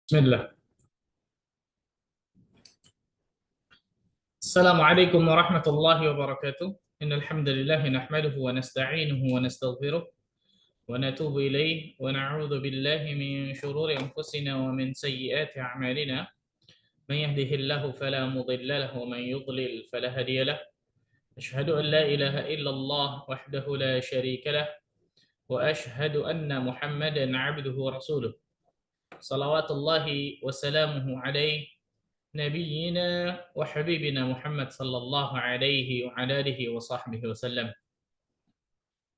Bismillah. Assalamualaikum warahmatullahi wabarakatuh. Innal hamdalillah nahmaduhu wa nasta'inuhu wa nastaghfiruh wa natubu ilayh wa na'udzu billahi min shururi anfusina wa min sayyiati a'malina. Man yahdihillahu fala mudilla lahu wa man yudlil fala hadiya lahu. Asyhadu an la ilaha illallah wahdahu la syarika lah wa asyhadu anna Muhammadan 'abduhu wa rasuluh. Salawatullahi wa salamuhu alaihi نبينا وحبيبنا محمد صلى الله عليه وعلى آله وصحبه وسلم.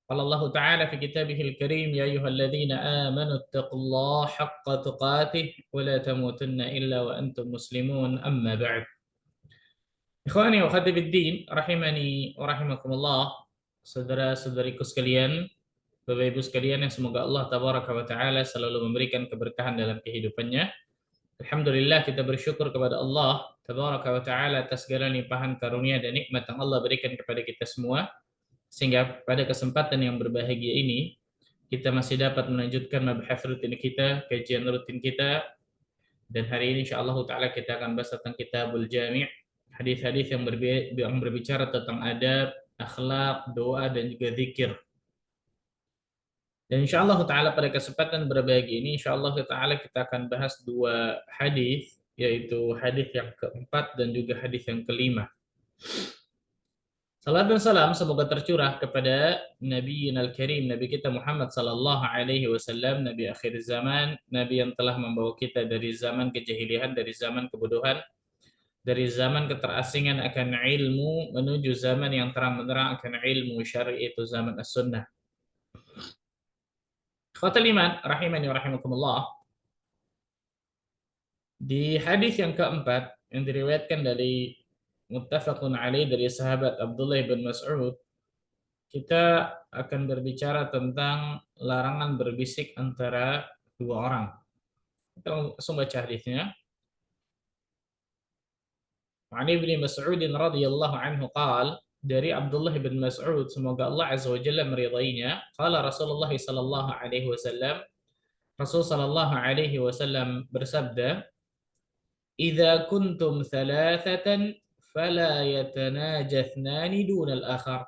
قال الله تعالى في كتابه الكريم: يا أيها الذين آمنوا اتقوا الله حق تقاته ولا تموتن إلا وأنتم مسلمون. أما بعد. Ikhwani wa akhwati fiddin, rahimani wa rahimakumullah. Saudara-saudariku sekalian, Bapak Ibu sekalian yang semoga Allah tabaraka wa taala selalu memberikan keberkahan dalam kehidupannya. Alhamdulillah, kita bersyukur kepada Allah tabaraka wa taala atas segala limpahan karunia dan nikmat yang Allah berikan kepada kita semua, sehingga pada kesempatan yang berbahagia ini kita masih dapat melanjutkan mabahats rutin kita, kajian rutin kita. Dan hari ini insyaallah taala kita akan bahas tentang Kitabul Jami', hadis-hadis yang berbicara tentang adab, akhlak, doa dan juga zikir. Dan insyaallah taala pada kesempatan berbahagia ini insyaallah taala kita akan bahas dua hadis, yaitu hadis yang keempat dan juga hadis yang kelima. Salam dan salam semoga tercurah kepada Nabi Al-Karim, Nabi kita Muhammad sallallahu alaihi wasallam, Nabi akhir zaman, Nabi yang telah membawa kita dari zaman kejahilian, dari zaman kebodohan, dari zaman keterasingan akan ilmu menuju zaman yang terang benderang akan ilmu syar'i, itu zaman as-sunnah. Ikhwatal iman, rahimani wa rahimakumullah. Di hadis yang keempat yang diriwayatkan dari muttafaqun alaih dari sahabat Abdullah bin Mas'ud, kita akan berbicara tentang larangan berbisik antara dua orang. Kita langsung baca hadisnya. An Ibnu Mas'ud radhiyallahu anhu qala, dari Abdullah bin Mas'ud semoga Allah azza wa jalla meridainya, qala Rasulullah sallallahu alaihi wasallam, Rasul sallallahu alaihi wasallam bersabda, "Idza kuntum thalathatan fala yatanajathani dunal akhar."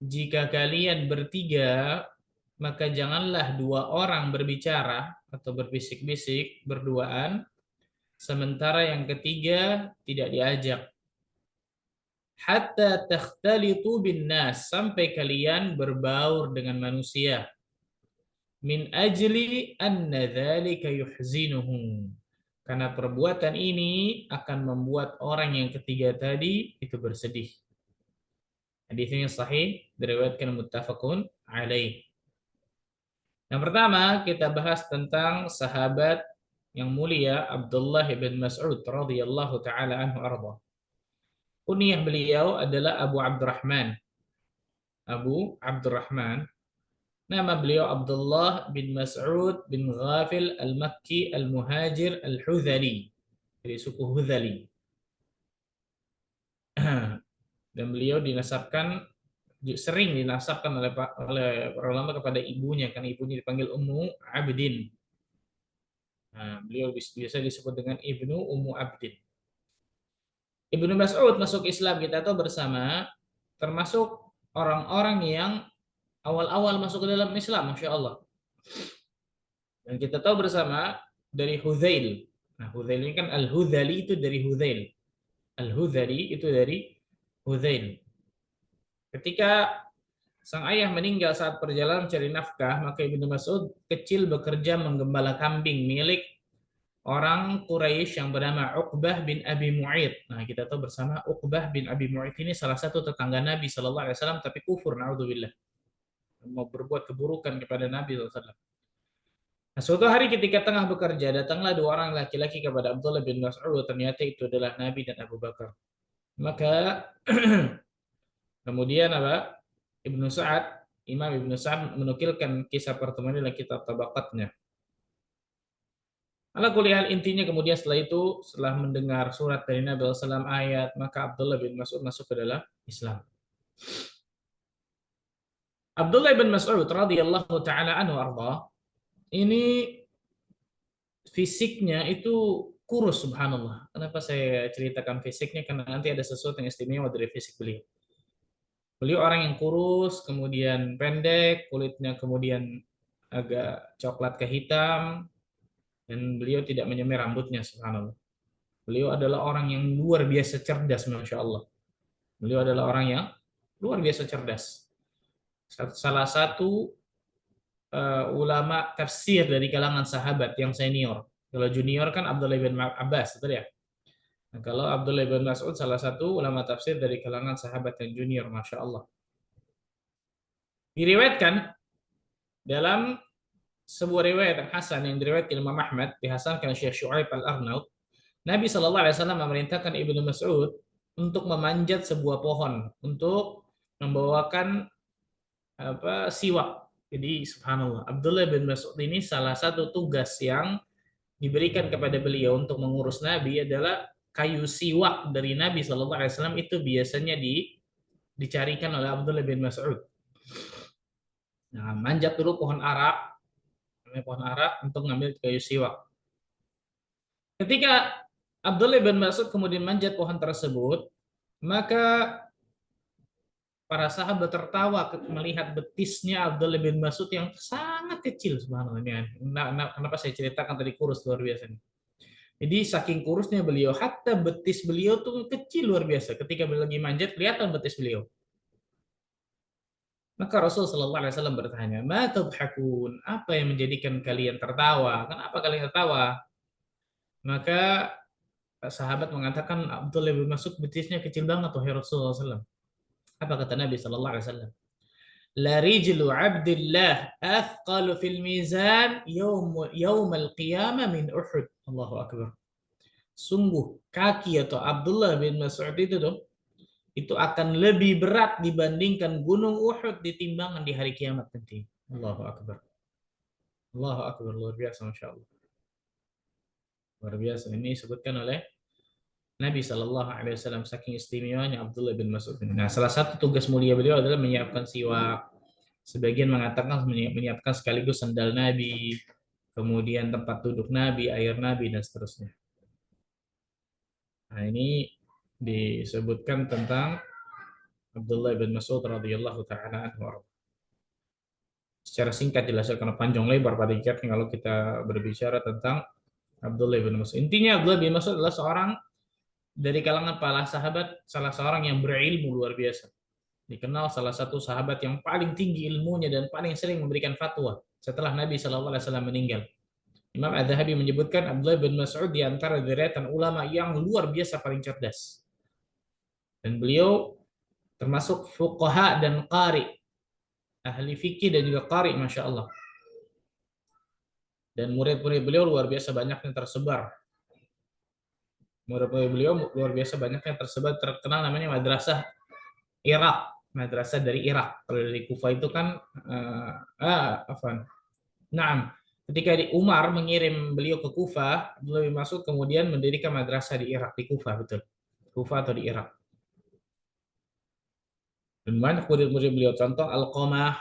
Jika kalian bertiga, maka janganlah dua orang berbicara atau berbisik-bisik berduaan, sementara yang ketiga tidak diajak. Hatta takhtalitu bin nas, sampai kalian berbaur dengan manusia. Min ajli anna dzalika yuhzinuhu, karena perbuatan ini akan membuat orang yang ketiga tadi itu bersedih. Hadis ini sahih, diriwayatkan muttafaqun alaih. Yang pertama kita bahas tentang sahabat yang mulia Abdullah bin Mas'ud radhiyallahu taala anhu arda. Kunyah beliau adalah Abu Abdurrahman. Abu Abdurrahman. Nama beliau Abdullah bin Mas'ud bin Ghafil al-Makki al-Muhajir al-Hudhali, dari suku Hudhali. Dan beliau sering dinasabkan oleh para ulama kepada ibunya, karena ibunya dipanggil Ummu Abdin. Nah, beliau biasa disebut dengan Ibnu Ummu Abdin. Ibnu Mas'ud masuk Islam, kita tahu bersama, termasuk orang-orang yang awal-awal masuk ke dalam Islam, Masya Allah. Dan kita tahu bersama dari Hudzail. Nah, Hudzail ini kan Al-Hudhali itu dari Hudzail. Al-Hudhali itu dari Hudzail. Ketika sang ayah meninggal saat perjalanan mencari nafkah, maka Ibnu Mas'ud kecil bekerja menggembala kambing milik orang Quraisy yang bernama Uqbah bin Abi Mu'ayth. Nah, kita tahu bersama Uqbah bin Abi Mu'ayth ini salah satu tetangga Nabi sallallahu alaihi wasallam, tapi kufur, naudzubillah. Mau berbuat keburukan kepada Nabi sallallahu alaihi wasallam. Nah, suatu hari ketika tengah bekerja, datanglah dua orang laki-laki kepada Abdullah bin Mas'ud. Ternyata itu adalah Nabi dan Abu Bakar. Maka kemudian Ibnu Sa'ad, Imam Ibnu Sa'ad menukilkan kisah pertemuan dalam kitab Tabaqatnya. Ala kuliah, intinya kemudian setelah mendengar surat dari Nabi SAW ayat, maka Abdullah bin Mas'ud masuk ke dalam Islam. Abdullah bin Mas'ud radhiyallahu taala anhu arda, ini fisiknya itu kurus, subhanallah. Kenapa saya ceritakan fisiknya? Karena nanti ada sesuatu yang istimewa dari fisik beliau. Beliau orang yang kurus, kemudian pendek, kulitnya kemudian agak coklat ke hitam, dan beliau tidak menyemir rambutnya, subhanallah. Beliau adalah orang yang luar biasa cerdas, masya Allah. Beliau adalah orang yang luar biasa cerdas. Salah satu ulama tafsir dari kalangan sahabat yang senior. Kalau junior kan Abdullah bin Abbas, betul ya? Nah, kalau Abdullah bin Mas'ud salah satu ulama tafsir dari kalangan sahabat yang junior, masya Allah. Diriwayatkan dalam sebuah riwayat yang hasan yang diriwayatkan Imam Ahmad, dihasankan Syekh Syuaib Al-Arnaud, Nabi Shallallahu Alaihi Wasallam memerintahkan Ibnu Mas'ud untuk memanjat sebuah pohon untuk membawakan siwak. Jadi subhanallah, Abdullah bin Mas'ud ini salah satu tugas yang diberikan kepada beliau untuk mengurus Nabi adalah kayu siwak dari Nabi Shallallahu Alaihi Wasallam itu biasanya dicarikan oleh Abdullah bin Mas'ud. Nah, manjat dulu pohon arak, pohon arak untuk mengambil kayu siwak. Ketika Abdullah bin Mas'ud kemudian manjat pohon tersebut, maka para sahabat tertawa melihat betisnya Abdullah bin Mas'ud yang sangat kecil, subhanallah. Kenapa saya ceritakan tadi kurus luar biasa nih. Jadi saking kurusnya beliau, hatta betis beliau tuh kecil luar biasa. Ketika beliau lagi manjat, kelihatan betis beliau. Maka Rasul Shallallahu Alaihi Wasallam bertanya, "Ma tadhakun?" Apa yang menjadikan kalian tertawa? Kenapa kalian tertawa? Maka sahabat mengatakan, Abdullah bin Mas'ud betisnya kecil banget, wahai Rasulullah SAW. Apa kata Nabi Shallallahu Alaihi Wasallam? La rijlu Abdullah athqalu fil mizan yaumal qiyamah min Uhud. Allahu Akbar. Sungguh kaki atau Abdullah bin Mas'ud itu tuh itu akan lebih berat dibandingkan gunung Uhud di timbangan di hari kiamat nanti. Allahu Akbar. Allahu Akbar, luar biasa, masya Allah. Luar biasa. Ini disebutkan oleh Nabi Shallallahu Alaihi Wasallam, saking istimewanya Abdullah bin Mas'ud. Nah, salah satu tugas mulia beliau adalah menyiapkan siwak. Sebagian mengatakan menyiapkan sekaligus sandal Nabi, kemudian tempat duduk Nabi, air Nabi, dan seterusnya. Nah, ini disebutkan tentang Abdullah bin Mas'ud radhiyallahu taala anhu. Secara singkat jelaskan karena panjang lebar pada ikatnya kalau kita berbicara tentang Abdullah bin Mas'ud. Intinya Abdullah bin Mas'ud adalah seorang dari kalangan para sahabat, salah seorang yang berilmu luar biasa. Dikenal salah satu sahabat yang paling tinggi ilmunya dan paling sering memberikan fatwa setelah Nabi Shallallahu Alaihi Wasallam meninggal. Imam Az-Zahabi menyebutkan Abdullah bin Mas'ud di antara deretan ulama yang luar biasa paling cerdas. Dan beliau termasuk fuqaha dan qari, ahli fikih dan juga qari, masya Allah. Dan murid-murid beliau luar biasa banyak yang tersebar. Murid-murid beliau luar biasa banyak yang tersebar, terkenal namanya madrasah Irak, madrasah dari Irak. Kalau dari Kufah itu kan Naam. Ketika Umar mengirim beliau ke Kufah, Abdullah bin Mas'ud kemudian mendirikan madrasah di Irak, di Kufah, betul. Kufah atau di Irak. Dan banyak murid-murid beliau, contoh Al-Qamah,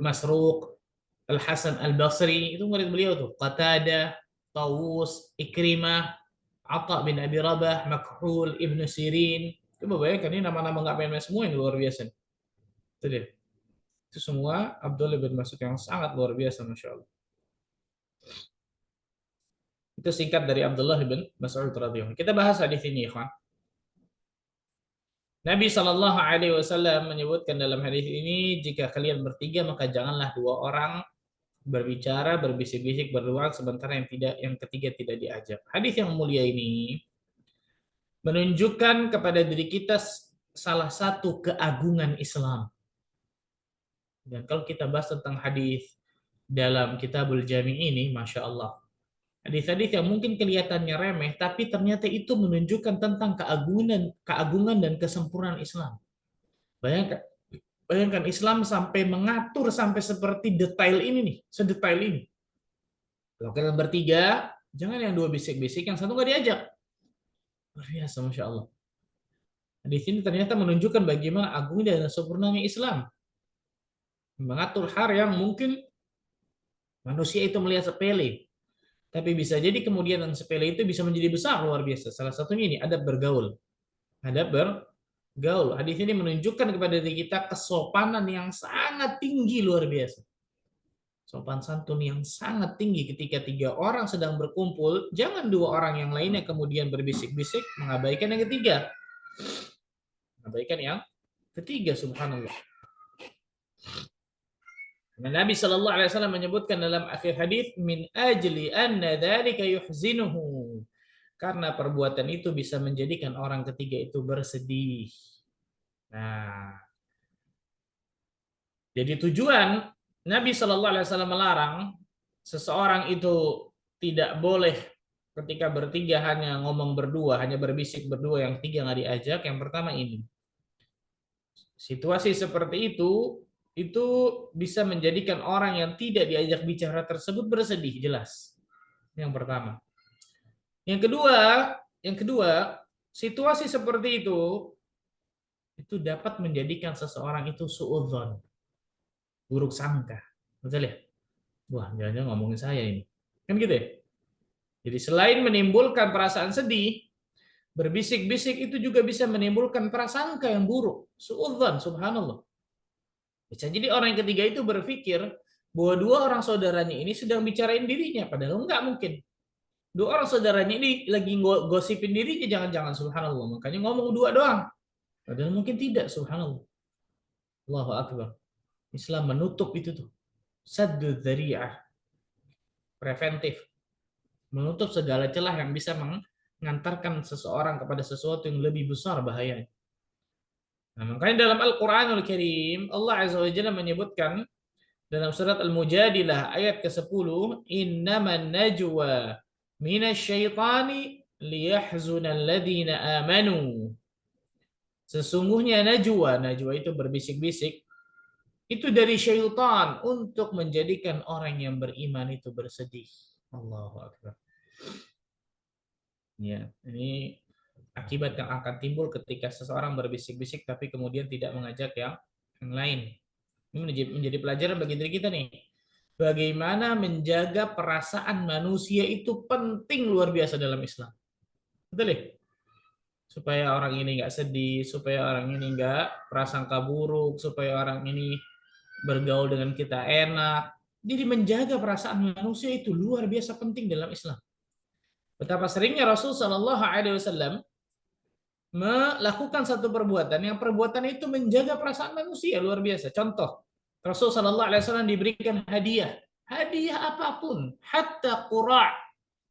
Masruq, Al-Hasan Al-Basri, itu murid beliau tuh. Qatadah, Tawus, Ikrimah, Atha bin Abi Rabah, Makhul, Ibnu Sirin. Coba bayangkan ini nama-nama nggak main-main semua yang luar biasa. Itu dia. Itu semua Abdullah bin Mas'ud yang sangat luar biasa, masya Allah. Itu singkat dari Abdullah bin Mas'ud radhiyallahu. Kita bahas hadis ini, ikhwan. Nabi Shallallahu Alaihi Wasallam menyebutkan dalam hadis ini, jika kalian bertiga maka janganlah dua orang berbicara, berbisik-bisik, berdoa sementara yang ketiga tidak diajak. Hadis yang mulia ini menunjukkan kepada diri kita salah satu keagungan Islam. Dan kalau kita bahas tentang hadis dalam Kitabul Jami ini, masya Allah, hadis-hadis yang mungkin kelihatannya remeh, tapi ternyata itu menunjukkan tentang keagungan dan kesempurnaan Islam. Bayangkan Islam sampai mengatur sampai seperti detail ini nih, sedetail ini. Kalau kalian bertiga, jangan yang dua bisik-bisik, yang satu nggak diajak. Luar biasa, masya Allah. Di sini ternyata menunjukkan bagaimana agungnya dan sempurnanya Islam. Mengatur hal yang mungkin manusia itu melihat sepele. Tapi bisa jadi kemudian yang sepele itu bisa menjadi besar luar biasa. Salah satunya ini adab bergaul. Adab bergaul. Hadis ini menunjukkan kepada diri kita kesopanan yang sangat tinggi luar biasa. Sopan santun yang sangat tinggi ketika tiga orang sedang berkumpul, jangan dua orang yang lainnya kemudian berbisik-bisik mengabaikan yang ketiga. Mengabaikan yang ketiga, subhanallah. Nah, Nabi Shallallahu Alaihi Wasallam menyebutkan dalam akhir hadis min ajli anna dzalika yuhzinuhu, karena perbuatan itu bisa menjadikan orang ketiga itu bersedih. Nah, jadi tujuan Nabi Shallallahu Alaihi Wasallam melarang seseorang itu tidak boleh ketika bertiga hanya ngomong berdua, hanya berbisik berdua, yang tiga nggak diajak. Yang pertama ini, situasi seperti itu bisa menjadikan orang yang tidak diajak bicara tersebut bersedih, jelas. Yang pertama. Yang kedua, situasi seperti itu dapat menjadikan seseorang itu suudzon, buruk sangka. Betul ya? Wah, jangan-jangan ngomongin saya ini. Kan gitu ya? Jadi selain menimbulkan perasaan sedih, berbisik-bisik itu juga bisa menimbulkan prasangka yang buruk. Suudzon, subhanallah. Bisa jadi orang yang ketiga itu berpikir bahwa dua orang saudaranya ini sedang bicarain dirinya, padahal enggak mungkin. Dua orang saudaranya ini lagi gosipin dirinya, jangan-jangan, subhanallah. Makanya ngomong dua doang. Padahal mungkin tidak, subhanallah. Allahu Akbar. Islam menutup itu tuh. Saddu dzari'ah. Preventif. Menutup segala celah yang bisa mengantarkan seseorang kepada sesuatu yang lebih besar bahayanya. Nah, makanya dalam Al-Quranul Karim, Allah Azza wa Jalla menyebutkan dalam surat Al-Mujadilah ayat ke-10, innaman najwa minasyaitani liyahzunal ladzina amanu. Sesungguhnya najwa itu berbisik-bisik, itu dari syaitan untuk menjadikan orang yang beriman itu bersedih. Allahu Akbar. Ya, ini akibat yang akan timbul ketika seseorang berbisik-bisik tapi kemudian tidak mengajak yang lain. Ini menjadi pelajaran bagi diri kita nih. Bagaimana menjaga perasaan manusia itu penting luar biasa dalam Islam. Betul ya? Supaya orang ini nggak sedih, supaya orang ini nggak prasangka buruk, supaya orang ini bergaul dengan kita enak. Jadi menjaga perasaan manusia itu luar biasa penting dalam Islam. Betapa seringnya Rasul Shallallahu Alaihi Wasallam melakukan satu perbuatan yang perbuatan itu menjaga perasaan manusia luar biasa. Contoh, Rasul Shallallahu Alaihi Wasallam diberikan hadiah apapun, hatta qura,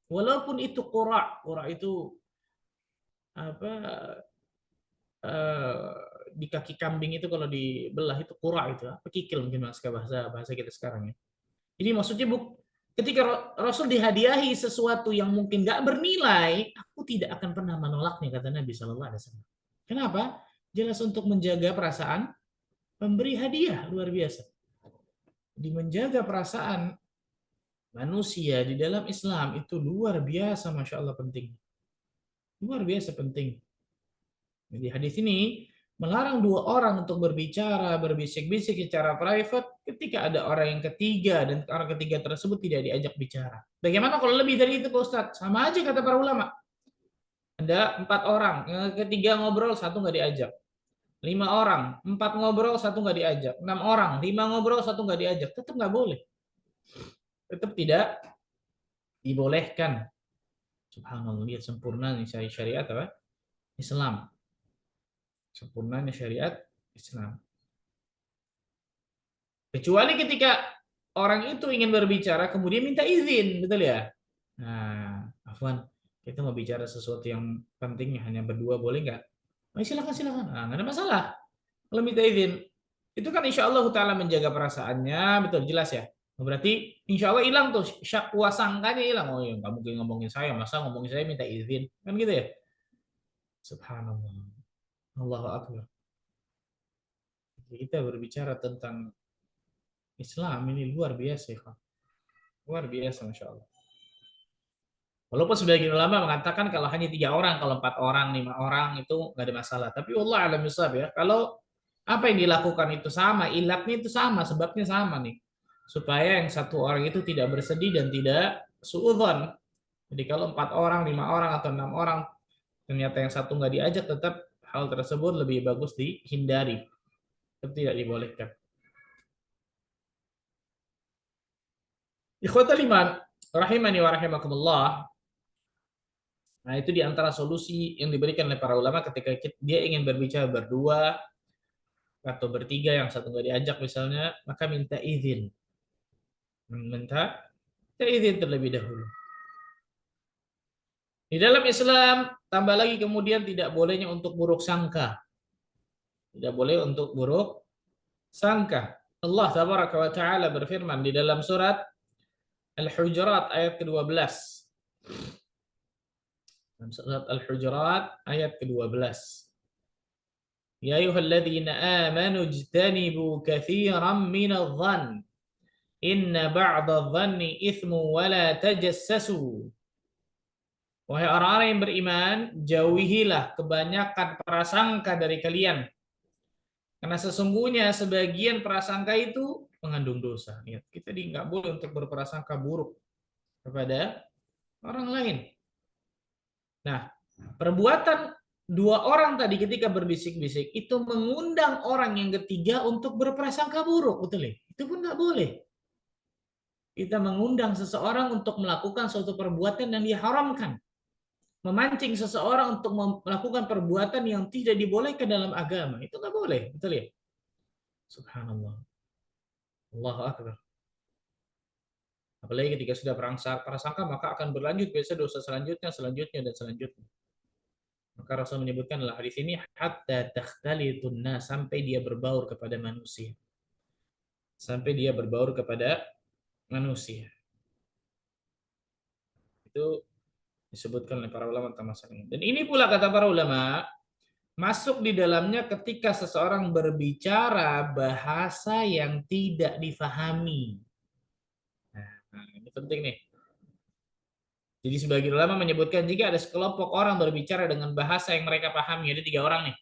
walaupun itu qura itu apa, di kaki kambing itu kalau dibelah itu qura itu apa, kikil mungkin mas bahasa kita sekarang ya. Jadi maksudnya ketika Rasul dihadiahi sesuatu yang mungkin nggak bernilai, aku tidak akan pernah menolaknya, kata Nabi Shallallahu Alaihi Wasallam. Kenapa? Jelas untuk menjaga perasaan pemberi hadiah, luar biasa. Di menjaga perasaan manusia di dalam Islam itu luar biasa, masya Allah penting. Luar biasa penting. Jadi hadis ini melarang dua orang untuk berbicara, berbisik-bisik secara private ketika ada orang yang ketiga dan orang ketiga tersebut tidak diajak bicara. Bagaimana kalau lebih dari itu Pak Ustadz? Sama aja kata para ulama. Ada 4 orang, yang ketiga ngobrol, satu nggak diajak. 5 orang, 4 ngobrol, satu nggak diajak. 6 orang, 5 ngobrol, satu nggak diajak. Tetap nggak boleh. Tetap tidak dibolehkan. Subhanallah, lihat sempurnanya syariat apa? Islam. Sempurnanya syariat Islam. Kecuali ketika orang itu ingin berbicara kemudian minta izin, betul ya? Nah, Afwan, kita mau bicara sesuatu yang penting hanya berdua, boleh nggak? Oh, silakan. Nah, nggak ada masalah. Kalau minta izin, itu kan insya Allah Ta'ala menjaga perasaannya, betul, jelas ya. Berarti insya Allah hilang tuh, syakwa sangkanya hilang. Oh ya, nggak mungkin ngomongin saya, masa ngomongin saya minta izin, kan gitu ya? Subhanallah. Allahu Akbar. Kita berbicara tentang Islam ini luar biasa ya. Luar biasa, Masya Allah. Walaupun sebagian ulama mengatakan kalau hanya 3 orang, kalau 4 orang, 5 orang itu nggak ada masalah. Tapi Allah alam bisawab ya. Kalau apa yang dilakukan itu sama, ilatnya itu sama, sebabnya sama nih. Supaya yang satu orang itu tidak bersedih dan tidak suudzon. Jadi kalau 4 orang, 5 orang, atau 6 orang, ternyata yang satu nggak diajak, tetap hal tersebut lebih bagus dihindari. Tidak dibolehkan. Ikhwatal iman, rahimani wa rahimakumullah. Nah, itu di antara solusi yang diberikan oleh para ulama ketika dia ingin berbicara berdua atau bertiga, yang satu nggak diajak misalnya, maka minta izin. Minta izin terlebih dahulu. Di dalam Islam, tambah lagi kemudian tidak bolehnya untuk buruk sangka. Tidak boleh untuk buruk sangka. Allah tabaraka wa taala berfirman di dalam surat Al-Hujurat ayat ke-12. Dalam surat Al-Hujurat ayat ke-12. Ya ayyuhalladzina amanu ijtanibu katsiran minadh-dhann inna ba'dadh-dhanni itsmu wa la tajassasu. Wahai orang-orang yang beriman, jauhilah kebanyakan prasangka dari kalian. Karena sesungguhnya sebagian prasangka itu mengandung dosa. Ingat, kita nggak boleh untuk berprasangka buruk kepada orang lain. Nah, perbuatan dua orang tadi ketika berbisik-bisik itu mengundang orang yang ketiga untuk berprasangka buruk, betul ya? Itu pun nggak boleh. Kita mengundang seseorang untuk melakukan suatu perbuatan yang diharamkan. Memancing seseorang untuk melakukan perbuatan yang tidak dibolehkan dalam agama. Itu nggak boleh, betul ya? Subhanallah. Allahu Akbar. Apalagi ketika sudah prasangka, maka akan berlanjut biasa dosa selanjutnya, dan selanjutnya. Maka Rasul menyebutkan dalam hadis ini hatta takhtalitun nas, sampai dia berbaur kepada manusia. Sampai dia berbaur kepada manusia. Itu disebutkan oleh para ulama tentang masalah ini. Dan ini pula kata para ulama masuk di dalamnya ketika seseorang berbicara bahasa yang tidak difahami. Nah, ini penting nih. Jadi sebagian ulama menyebutkan jika ada sekelompok orang berbicara dengan bahasa yang mereka pahami, ada 3 orang nih.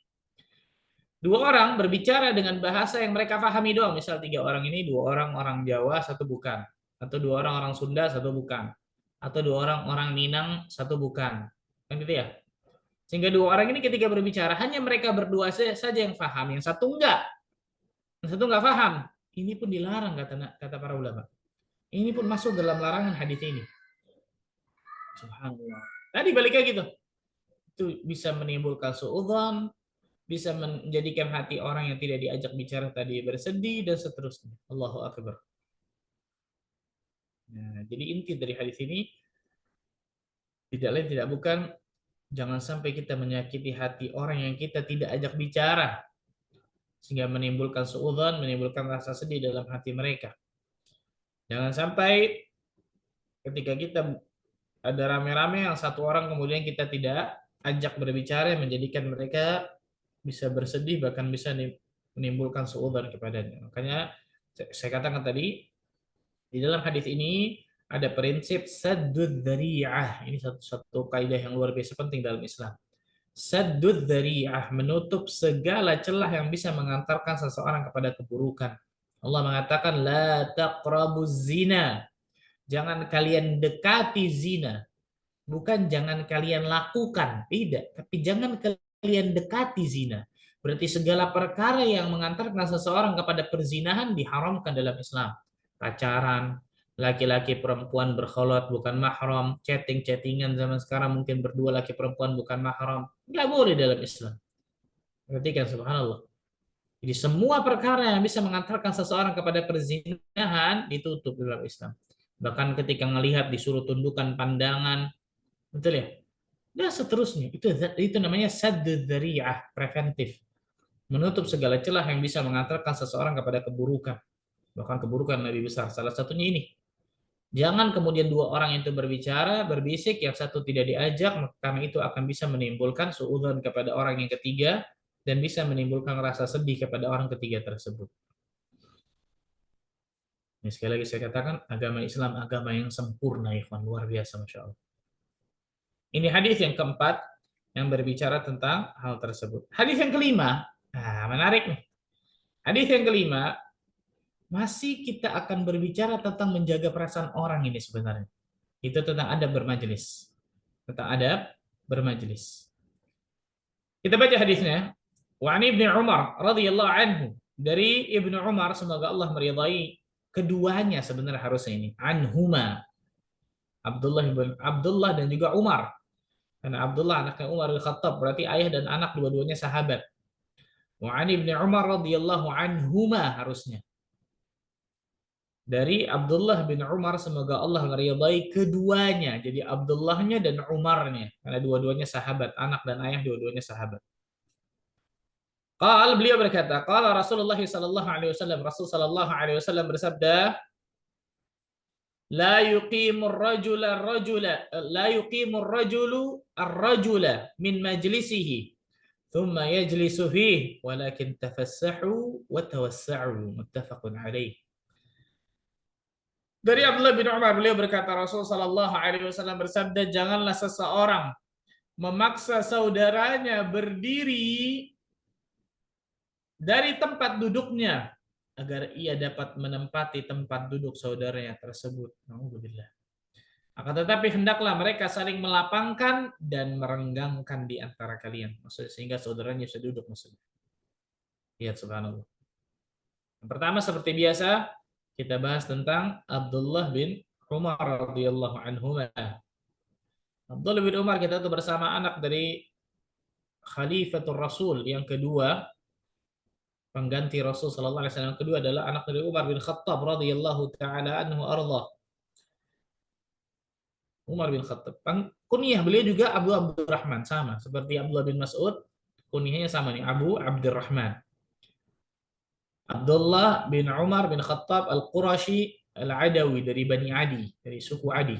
2 orang berbicara dengan bahasa yang mereka pahami doang. Misal 3 orang ini, 2 orang orang Jawa, satu bukan. Atau 2 orang orang Sunda, satu bukan. Atau 2 orang orang Minang, satu bukan. Kan gitu ya. Sehingga 2 orang ini ketika berbicara hanya mereka berdua saja yang paham, yang satu enggak. Yang satu enggak paham. Ini pun dilarang kata para ulama. Ini pun masuk dalam larangan hadis ini. Subhanallah. Tadi balik lagi gitu. Itu bisa menimbulkan suudzon, bisa menjadikan hati orang yang tidak diajak bicara tadi bersedih, dan seterusnya. Allahu Akbar. Nah, jadi inti dari hadis ini tidak lain tidak bukan jangan sampai kita menyakiti hati orang yang kita tidak ajak bicara sehingga menimbulkan suudzon, menimbulkan rasa sedih dalam hati mereka. Jangan sampai ketika kita ada rame-rame yang 1 orang kemudian kita tidak ajak berbicara yang menjadikan mereka bisa bersedih, bahkan bisa menimbulkan suudzon kepadanya. Makanya saya katakan tadi di dalam hadis ini ada prinsip saddud dzari'ah. Ini satu kaidah yang luar biasa penting dalam Islam. Saddud dzari'ah, menutup segala celah yang bisa mengantarkan seseorang kepada keburukan. Allah mengatakan la taqrabuz zina. Jangan kalian dekati zina. Bukan jangan kalian lakukan, tidak, tapi jangan kalian dekati zina. Berarti segala perkara yang mengantarkan seseorang kepada perzinahan diharamkan dalam Islam. Pacaran, laki-laki perempuan berkholwat bukan mahram, chatting-chattingan zaman sekarang mungkin berdua laki perempuan bukan mahram, nggak boleh dalam Islam. Perhatikan, subhanallah. Jadi semua perkara yang bisa mengantarkan seseorang kepada perzinahan ditutup dalam Islam. Bahkan ketika melihat disuruh tundukkan pandangan, betul ya? Dan seterusnya. Itu namanya saddud dzari'ah, preventif. Menutup segala celah yang bisa mengantarkan seseorang kepada keburukan. Bahkan keburukan lebih besar. Salah satunya ini. Jangan kemudian 2 orang itu berbicara, berbisik, yang satu tidak diajak, karena itu akan bisa menimbulkan suudzon kepada orang yang ketiga, dan bisa menimbulkan rasa sedih kepada orang ketiga tersebut. Ini sekali lagi saya katakan, agama Islam agama yang sempurna, ikhwan, luar biasa, Masya Allah. Ini hadis yang keempat yang berbicara tentang hal tersebut. Hadis yang kelima, nah menarik nih. Hadis yang kelima, masih kita akan berbicara tentang menjaga perasaan orang ini sebenarnya. Itu tentang adab bermajelis. Tentang adab bermajelis. Kita baca hadisnya. Wa an Ibnu Umar radhiyallahu anhu. Dari Ibnu Umar, semoga Allah meridai keduanya sebenarnya harusnya ini. Anhuma. Abdullah dan juga Umar. Karena Abdullah anaknya Umar bin Khattab, berarti ayah dan anak dua-duanya sahabat. Wa an Ibnu Umar radhiyallahu anhuma harusnya. Dari Abdullah bin Umar, semoga Allah meridai keduanya. Jadi Abdullahnya dan Umarnya, karena dua-duanya sahabat, anak dan ayah dua-duanya sahabat. Beliau berkata, qala Rasulullah sallallahu alaihi wasallam, Rasul sallallahu alaihi wasallam bersabda, la yuqimur rajula rajula la yuqimur rajulu ar-rajula min majlisihi thumma yajlisu fihi walakin tafassahu wa tawassa'u, muttafaqun alaih. Dari Abdullah bin Umar, beliau berkata, Rasul sallallahu alaihi wasallam bersabda, janganlah seseorang memaksa saudaranya berdiri dari tempat duduknya agar ia dapat menempati tempat duduk saudaranya tersebut. Alhamdulillah. Akan tetapi hendaklah mereka saling melapangkan dan merenggangkan di antara kalian. Maksudnya sehingga saudaranya bisa duduk maksudnya. Lihat subhanallah. Yang pertama seperti biasa kita bahas tentang Abdullah bin Umar radhiyallahu anhu. Abdullah bin Umar, kita tuh bersama anak dari Khalifatul Rasul yang kedua, pengganti Rasul sallallahu alaihi wasallam kedua adalah anak dari Umar bin Khattab radhiyallahu taala anhu arda. Umar bin Khattab. Kunyah beliau juga Abu Abdurrahman, sama seperti Abdullah bin Mas'ud, kunyahnya sama nih, Abu Abdurrahman. Abdullah bin Umar bin Khattab Al-Qurashi Al-Adawi, dari Bani Adi, dari suku Adi.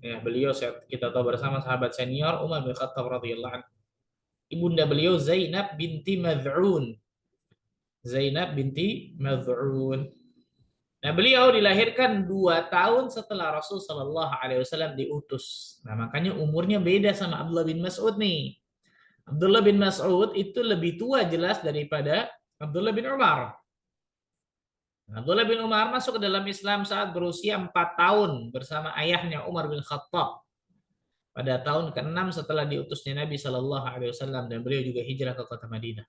Ya, beliau kita tahu bersama sahabat senior Umar bin Khattab radhiyallahu anhu. Ibunda beliau Zainab binti Mad'un. Zainab binti Mad'un. Nah, beliau dilahirkan 2 tahun setelah Rasul Shallallahu Alaihi Wasallam diutus. Nah, makanya umurnya beda sama Abdullah bin Mas'ud nih. Abdullah bin Mas'ud itu lebih tua jelas daripada Abdullah bin Umar. Abdullah bin Umar masuk ke dalam Islam saat berusia 4 tahun bersama ayahnya Umar bin Khattab pada tahun ke-6 setelah diutusnya Nabi Shallallahu Alaihi Wasallam, dan beliau juga hijrah ke kota Madinah.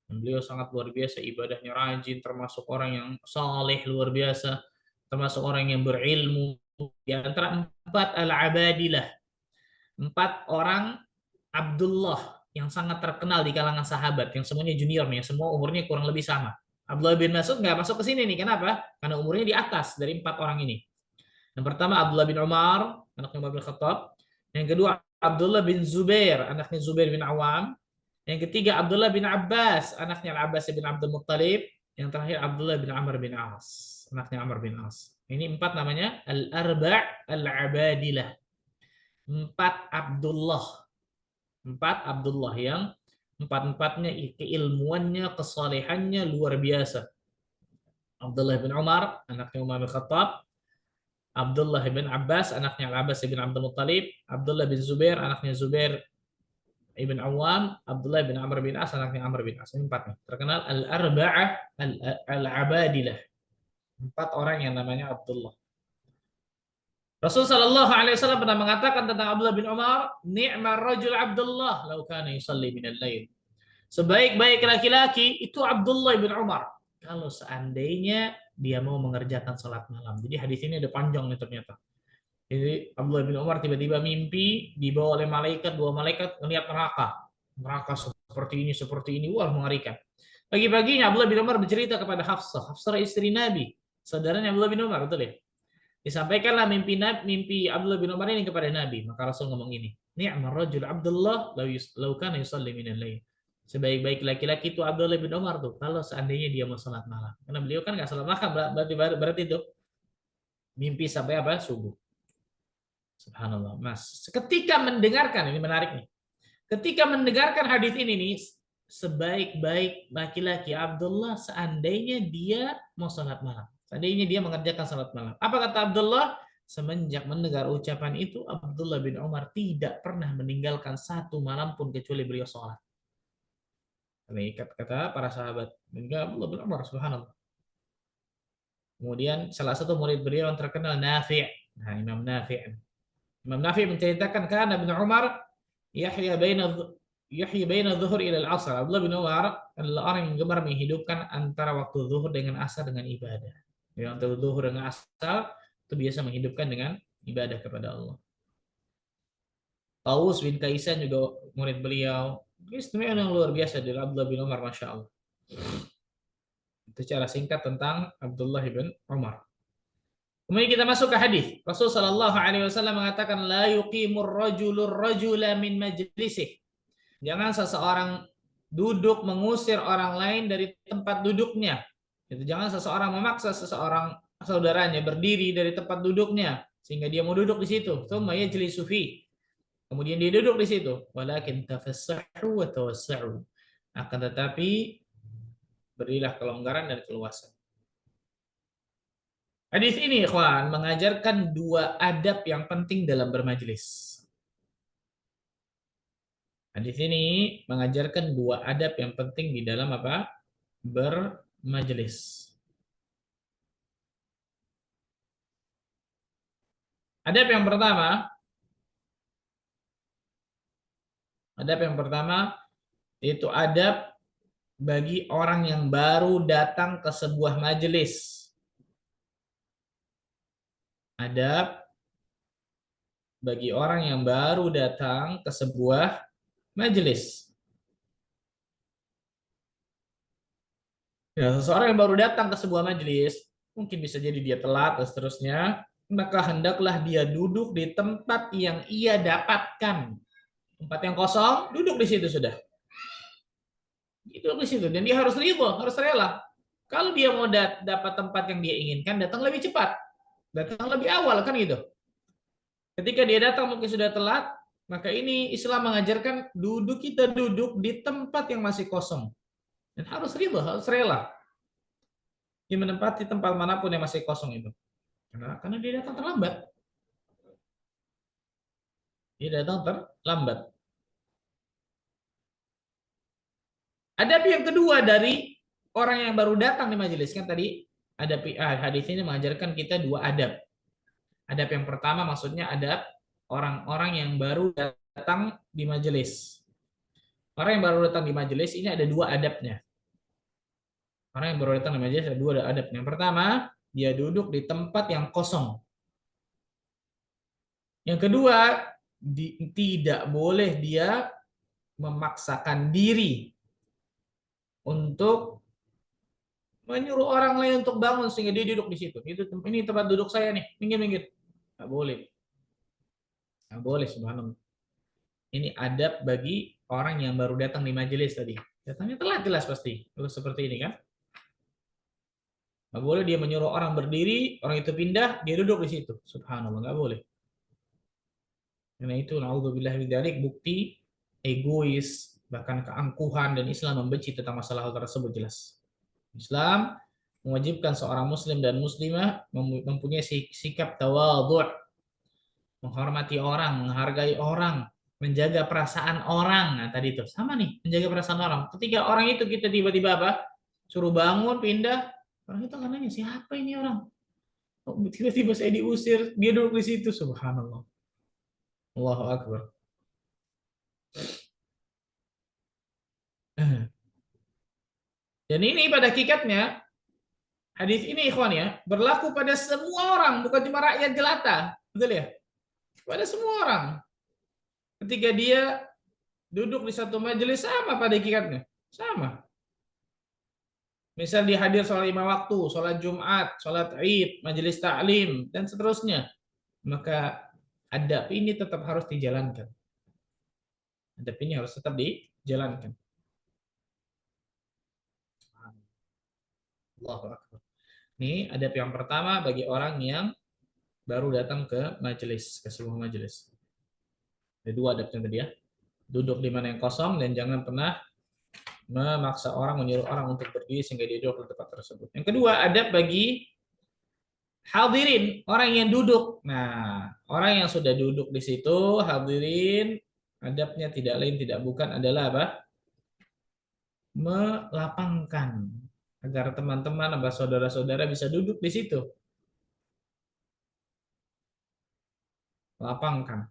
Dan beliau sangat luar biasa, ibadahnya rajin, termasuk orang yang saleh luar biasa, termasuk orang yang berilmu. Di antara 4 al-abadilah, 4 orang Abdullah yang sangat terkenal di kalangan sahabat, yang semuanya juniornya, semua umurnya kurang lebih sama. Abdullah bin Mas'ud nggak masuk ke sini nih, kenapa? Karena umurnya di atas dari 4 orang ini. Yang pertama Abdullah bin Umar, anaknya Umar bin Khattab. Yang kedua Abdullah bin Zubair, anaknya Zubair bin Awam. Yang ketiga Abdullah bin Abbas, anaknya Al-Abbas bin Abdul Muttalib. Yang terakhir Abdullah bin Amr bin As, anaknya Amr bin As. Ini 4 namanya Al-Arba' Al-Abadilah. 4 Abdullah. 4 Abdullah yang 4-4-nya keilmuannya, kesalehannya luar biasa. Abdullah bin Umar, anaknya Umar bin Khattab. Abdullah bin Abbas, anaknya Al-Abbas bin Abdul Muttalib. Abdullah bin Zubair, anaknya Zubair Ibn Awam. Abdullah bin Amr bin As, anaknya Amr bin As. Ini 4 nih. Terkenal Al-Arba'ah Al-Abadilah. 4 orang yang namanya Abdullah. Rasul sallallahu alaihi wasallam pernah mengatakan tentang Abdullah bin Umar, "Ni'mar rajul Abdullah law kana yusalli minal lail." Sebaik-baik laki-laki itu Abdullah bin Umar kalau seandainya dia mau mengerjakan salat malam. Jadi hadis ini ada panjang nih ternyata. Jadi Abdullah bin Umar tiba-tiba mimpi dibawa oleh malaikat, 2 malaikat melihat neraka. Neraka seperti ini, wah mengerikan. Pagi-paginya Abdullah bin Umar bercerita kepada Hafsah, Hafsah istri Nabi, saudaranya Abdullah bin Umar, betul ya? Disampaikanlah mimpi Abdullah bin Umar ini kepada Nabi. Maka Rasul ngomong ini, ni'mar rajul Abdullah law kana yusalli minal lail. Sebaik-baik laki-laki itu Abdullah bin Umar tuh kalau seandainya dia mau salat malam. Karena beliau kan nggak salat malam, berarti itu mimpi sampai apa? Subuh. Subhanallah, Mas. Ketika mendengarkan, ini menarik nih. Ketika mendengarkan hadis ini nih, sebaik-baik laki-laki Abdullah seandainya dia mau salat malam. Seandainya dia mengerjakan salat malam. Apa kata Abdullah? Semenjak mendengar ucapan itu, Abdullah bin Umar tidak pernah meninggalkan 1 malam pun kecuali beliau sholat. Ini kata para sahabat. Meninggal Abdullah bin Umar, subhanallah. Kemudian salah satu murid beliau yang terkenal Nafi'. Nah, Imam Nafi'. Imam Nafi' menceritakan kan Ibnu Umar yahya baina yahya baina zuhur ila al-asr. Abdullah bin Umar adalah orang yang gemar menghidupkan antara waktu zuhur dengan asar dengan ibadah. Yang antara zuhur dengan asar itu biasa menghidupkan dengan ibadah kepada Allah. Taus bin Kaisan juga murid beliau. Istimewa yang luar biasa dari Abdullah bin Umar, masya Allah. Itu cara singkat tentang Abdullah bin Umar. Kemudian kita masuk ke hadis. Rasul sallallahu alaihi wasallam mengatakan la yuqimur rajulur rajula min majlisih. Jangan seseorang duduk mengusir orang lain dari tempat duduknya. Itu jangan seseorang memaksa seseorang saudaranya berdiri dari tempat duduknya sehingga dia mau duduk di situ. Tsumma yajlisu fi. Kemudian dia duduk di situ. Walakin tafassahu wa tawassa'u. Akan tetapi berilah kelonggaran dan keluasan. Hadis ini, ikhwan, mengajarkan dua adab yang penting dalam bermajlis. Hadis ini mengajarkan dua adab yang penting di dalam apa? Bermajlis. Adab yang pertama itu adab bagi orang yang baru datang ke sebuah majelis. Adab bagi orang yang baru datang ke sebuah majelis. Ya, seseorang yang baru datang ke sebuah majelis, mungkin bisa jadi dia telat dan seterusnya, maka hendaklah dia duduk di tempat yang ia dapatkan. Tempat yang kosong, duduk di situ sudah. Duduk di situ dan dia harus ridho, harus rela. Kalau dia mau dapat tempat yang dia inginkan, datang lebih cepat, datang lebih awal kan gitu. Ketika dia datang mungkin sudah telat, maka ini Islam mengajarkan kita duduk di tempat yang masih kosong. Dan harus ridho, harus rela. Dia menempati tempat manapun yang masih kosong itu. Karena dia datang terlambat. Dia datang terlambat. Adab yang kedua dari orang yang baru datang di majelis, kan tadi hadis ini mengajarkan kita dua adab. Adab yang pertama maksudnya adab orang-orang yang baru datang di majelis. Orang yang baru datang di majelis ini ada dua adabnya. Orang yang baru datang di majelis ada dua adabnya. Yang pertama, dia duduk di tempat yang kosong. Yang kedua, tidak boleh dia memaksakan diri untuk menyuruh orang lain untuk bangun sehingga dia duduk di situ. Ini tempat duduk saya nih, minggir-minggir. Nggak boleh. Nggak boleh, subhanallah. Ini adab bagi orang yang baru datang di majelis tadi. Datangnya telat jelas pasti. Kalau seperti ini kan. Nggak boleh dia menyuruh orang berdiri, orang itu pindah, dia duduk di situ. Subhanallah, nggak boleh. Karena itu, naudzubillah min dzalik, bukti egois, bahkan keangkuhan, dan Islam membenci tentang masalah hal tersebut jelas. Islam mewajibkan seorang muslim dan muslimah mempunyai sikap tawadhu', menghormati orang, menghargai orang, menjaga perasaan orang. Nah, tadi itu sama nih, menjaga perasaan orang. Ketika orang itu kita tiba-tiba apa? Suruh bangun, pindah, orang itu akan nanya, siapa ini orang? Oh, tiba-tiba saya diusir, dia duduk di situ, subhanallah. Allahu Akbar. Dan ini pada hakikatnya hadis ini ikhwan ya, berlaku pada semua orang, bukan cuma rakyat jelata. Betul ya? Pada semua orang. Ketika dia duduk di satu majelis sama pada hakikatnya. Sama. Misal dia hadir sholat 5 waktu, sholat Jumat, sholat Id, majelis taklim, dan seterusnya. Maka adab ini tetap harus dijalankan. Adab ini harus tetap dijalankan. Allahu Akbar. Ini adab yang pertama bagi orang yang baru datang ke majelis, ke sebuah majelis. Ada dua adabnya tadi ya. Duduk di mana yang kosong dan jangan pernah memaksa orang, menyuruh orang untuk berdiri sehingga dia duduk di tempat tersebut. Yang kedua, adab bagi hadirin, orang yang duduk. Nah, orang yang sudah duduk di situ, hadirin, adabnya tidak lain tidak bukan adalah apa? Melapangkan agar teman-teman, saudara-saudara bisa duduk di situ. lapangkan.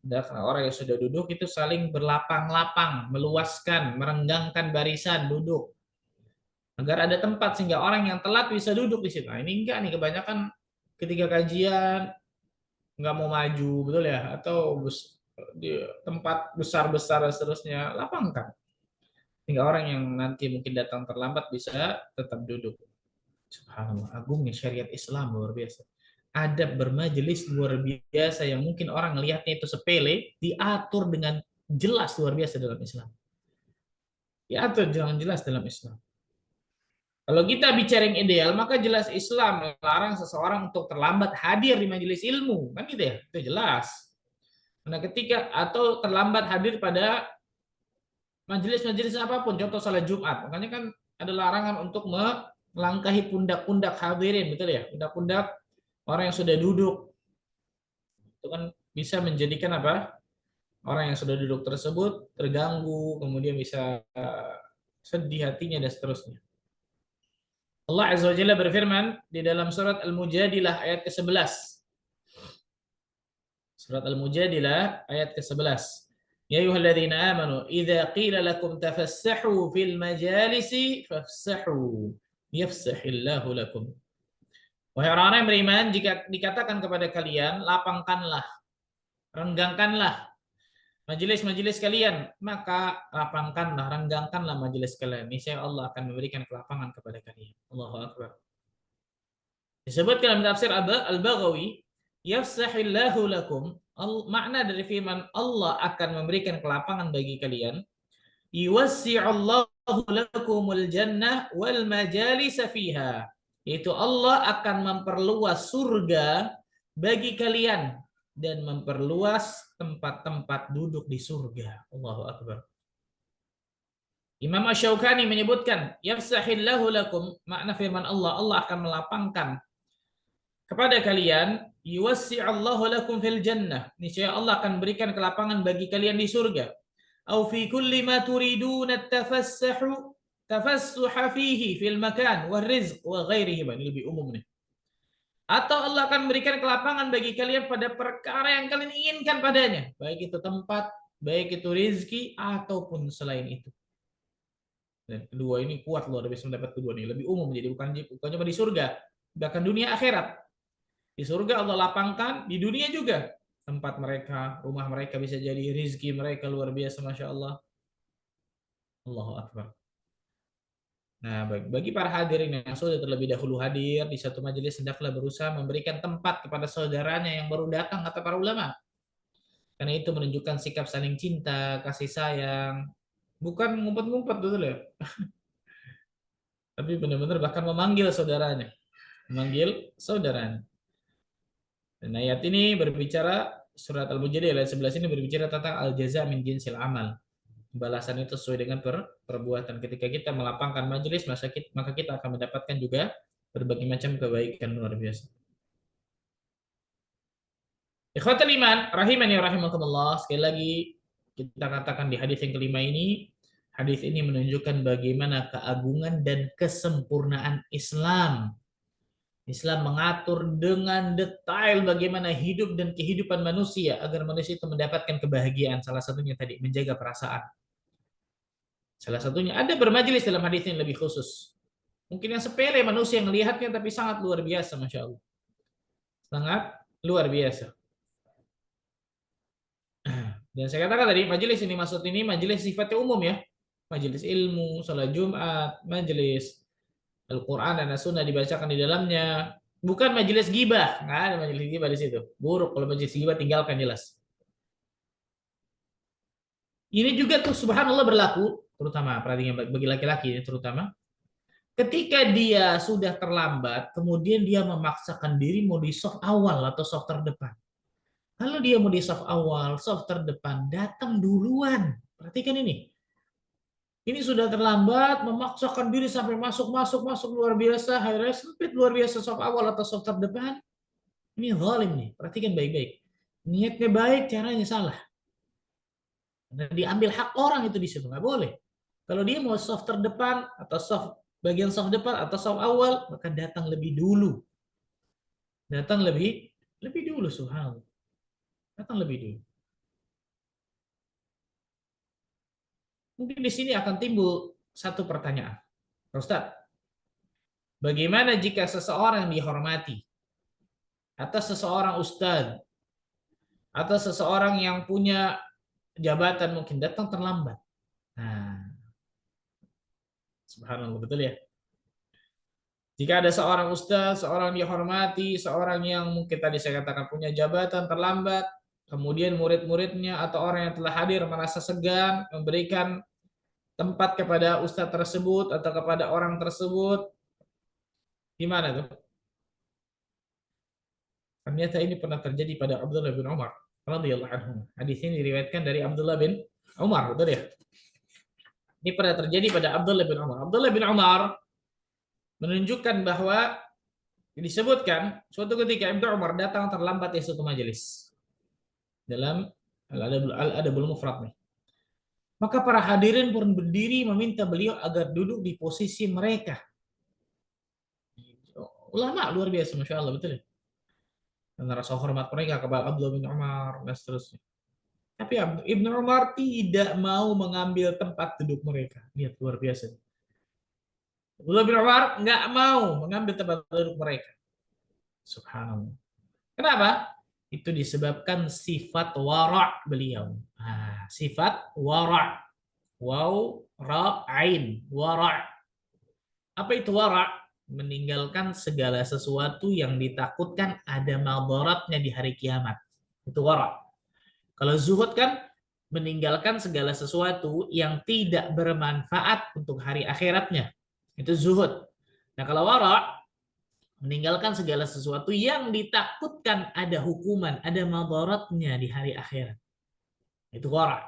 Dan orang yang sudah duduk itu saling berlapang-lapang, meluaskan, merenggangkan barisan duduk agar ada tempat sehingga orang yang telat bisa duduk di situ. Nah, ini enggak nih, kebanyakan ketika kajian nggak mau maju, betul ya? Atau di tempat besar-besar dan seterusnya, lapangkan sehingga orang yang nanti mungkin datang terlambat bisa tetap duduk. Subhanallah, agungnya syariat Islam luar biasa. Adab bermajelis luar biasa yang mungkin orang melihatnya itu sepele, diatur dengan jelas luar biasa dalam Islam. Diatur dengan jelas dalam Islam. Kalau kita bicara yang ideal, maka jelas Islam melarang seseorang untuk terlambat hadir di majelis ilmu, kan gitu ya? Itu jelas. Nah, ketika atau terlambat hadir pada majelis-majelis apapun, contoh salat Jumat, makanya kan ada larangan untuk melangkahi pundak-pundak hadirin, betul ya? Pundak-pundak orang yang sudah duduk. Itu kan bisa menjadikan apa? Orang yang sudah duduk tersebut terganggu, kemudian bisa sedih hatinya dan seterusnya. Allah Azza wa Jalla berfirman di dalam surat Al-Mujadilah ayat ke-11. Surat Al-Mujadilah ayat ke-11. Ya ayyuhalladzina amanu idza qila lakum tafassahu fil majalisi fafsahu yafsahillahu lakum. Wahai orang-orang yang beriman, jika dikatakan kepada kalian lapangkanlah, renggangkanlah majelis-majelis kalian, maka lapangkanlah, renggangkanlah majelis kalian. Niscaya Allah akan memberikan kelapangan kepada kalian. Allahu Akbar. Disebutkan dalam tafsir Al-Baghawi, yafsahillahu lakum, makna dari firman Allah akan memberikan kelapangan bagi kalian, yuwassi'allahu lakumul jannah wal majalisa fiha. Yaitu Allah akan memperluas surga bagi kalian dan memperluas tempat-tempat duduk di surga. Allahu Akbar. Imam Asy-Syaukani menyebutkan, yafsahillahu lakum, makna firman Allah, Allah akan melapangkan kepada kalian, yuwassi'allahu lakum fil jannah. Niscaya Allah akan berikan kelapangan bagi kalian di surga. Au fi kulli ma turiduna tafassuha fihi fil makan wa rizq wa ghairihi. Ini lebih umum nih. Atau Allah akan memberikan kelapangan bagi kalian pada perkara yang kalian inginkan padanya, baik itu tempat, baik itu rizki ataupun selain itu. Dan kedua ini kuat luar biasa, mendapat kedua ini lebih umum, jadi bukan cuma di surga, bahkan dunia akhirat. Di surga Allah lapangkan, di dunia juga tempat mereka, rumah mereka bisa jadi rizki mereka luar biasa, masya Allah. Allahu Akbar. Nah, bagi para hadirin yang sudah terlebih dahulu hadir di satu majelis, hendaklah berusaha memberikan tempat kepada saudaranya yang baru datang, kata para ulama. Karena itu menunjukkan sikap saling cinta, kasih sayang, bukan ngumpet-ngumpet dulu ya. Tapi benar-benar bahkan memanggil saudaranya, memanggil saudaranya. Dan ayat ini berbicara, surat Al-Mujadilah ayat 11 ini berbicara tentang al-jaza min jinsil amal. Balasan itu sesuai dengan perbuatan. Ketika kita melapangkan majelis, maka kita akan mendapatkan juga berbagai macam kebaikan luar biasa. Ikhwatul iman, rahimani wa rahimakumullah. Sekali lagi kita katakan di hadis yang kelima ini, hadis ini menunjukkan bagaimana keagungan dan kesempurnaan Islam. Islam mengatur dengan detail bagaimana hidup dan kehidupan manusia agar manusia itu mendapatkan kebahagiaan. Salah satunya tadi menjaga perasaan. Salah satunya ada bermajelis dalam hadis yang lebih khusus. Mungkin yang sepele manusia yang melihatnya tapi sangat luar biasa, masya Allah. Sangat luar biasa. Dan saya katakan tadi majelis ini maksud ini majelis sifatnya umum ya. Majelis ilmu, salat Jumat, majelis Al-Quran dan As-Sunnah dibacakan di dalamnya. Bukan majelis gibah, nggak ada majelis gibah di situ. Buruk kalau majelis gibah, tinggalkan jelas. Ini juga tuh subhanallah berlaku, terutama perhatikan bagi laki-laki terutama. Ketika dia sudah terlambat, kemudian dia memaksakan diri mau di soft awal atau soft terdepan. Kalau dia mau di soft awal, soft terdepan, datang duluan. Perhatikan ini. Ini sudah terlambat, memaksakan diri sampai masuk luar biasa, high speed luar biasa, soft awal atau soft terdepan. Ini zalim nih, perhatikan baik-baik. Niatnya baik, caranya salah. Dan diambil hak orang itu di situ, nggak boleh. Kalau dia mau soft terdepan atau soft bagian soft depan atau soft awal, maka datang lebih dulu. Datang lebih Lebih dulu, subhanallah. Datang lebih dulu. Mungkin di sini akan timbul satu pertanyaan. Ustaz, bagaimana jika seseorang dihormati, atau seseorang ustadz, atau seseorang yang punya jabatan mungkin datang terlambat? Nah, subhanallah, betul ya. Jika ada seorang ustadz, seorang dihormati, seorang yang mungkin tadi saya katakan punya jabatan terlambat, kemudian murid-muridnya atau orang yang telah hadir merasa segan memberikan tempat kepada ustadz tersebut atau kepada orang tersebut, gimana tuh? Ternyata ini pernah terjadi pada Abdullah bin Umar radhiyallahu anhu. Hadis ini diriwayatkan dari Abdullah bin Umar, betul ya? Ini pernah terjadi pada Abdullah bin Umar. Abdullah bin Umar menunjukkan bahwa disebutkan suatu ketika Ibnu Umar datang terlambat di suatu majelis dalam Al-Adabul Mufrad nih. Maka para hadirin pun berdiri meminta beliau agar duduk di posisi mereka. Ulama luar biasa, masya Allah, betul ya? Dan rasa hormat mereka kepada Abdullah bin Umar dan seterusnya. Tapi Ibnu Umar tidak mau mengambil tempat duduk mereka. Lihat, luar biasa. Abdullah bin Umar nggak mau mengambil tempat duduk mereka. Subhanallah. Kenapa? Itu disebabkan sifat wara' beliau. Sifat wara'. Waw, ra, ain. Wara'. Apa itu wara'? Meninggalkan segala sesuatu yang ditakutkan ada madaratnya di hari kiamat. Itu wara'. Kalau zuhud kan meninggalkan segala sesuatu yang tidak bermanfaat untuk hari akhiratnya. Itu zuhud. Nah, kalau wara' meninggalkan segala sesuatu yang ditakutkan ada hukuman, ada madaratnya di hari akhirat. Itu wara'.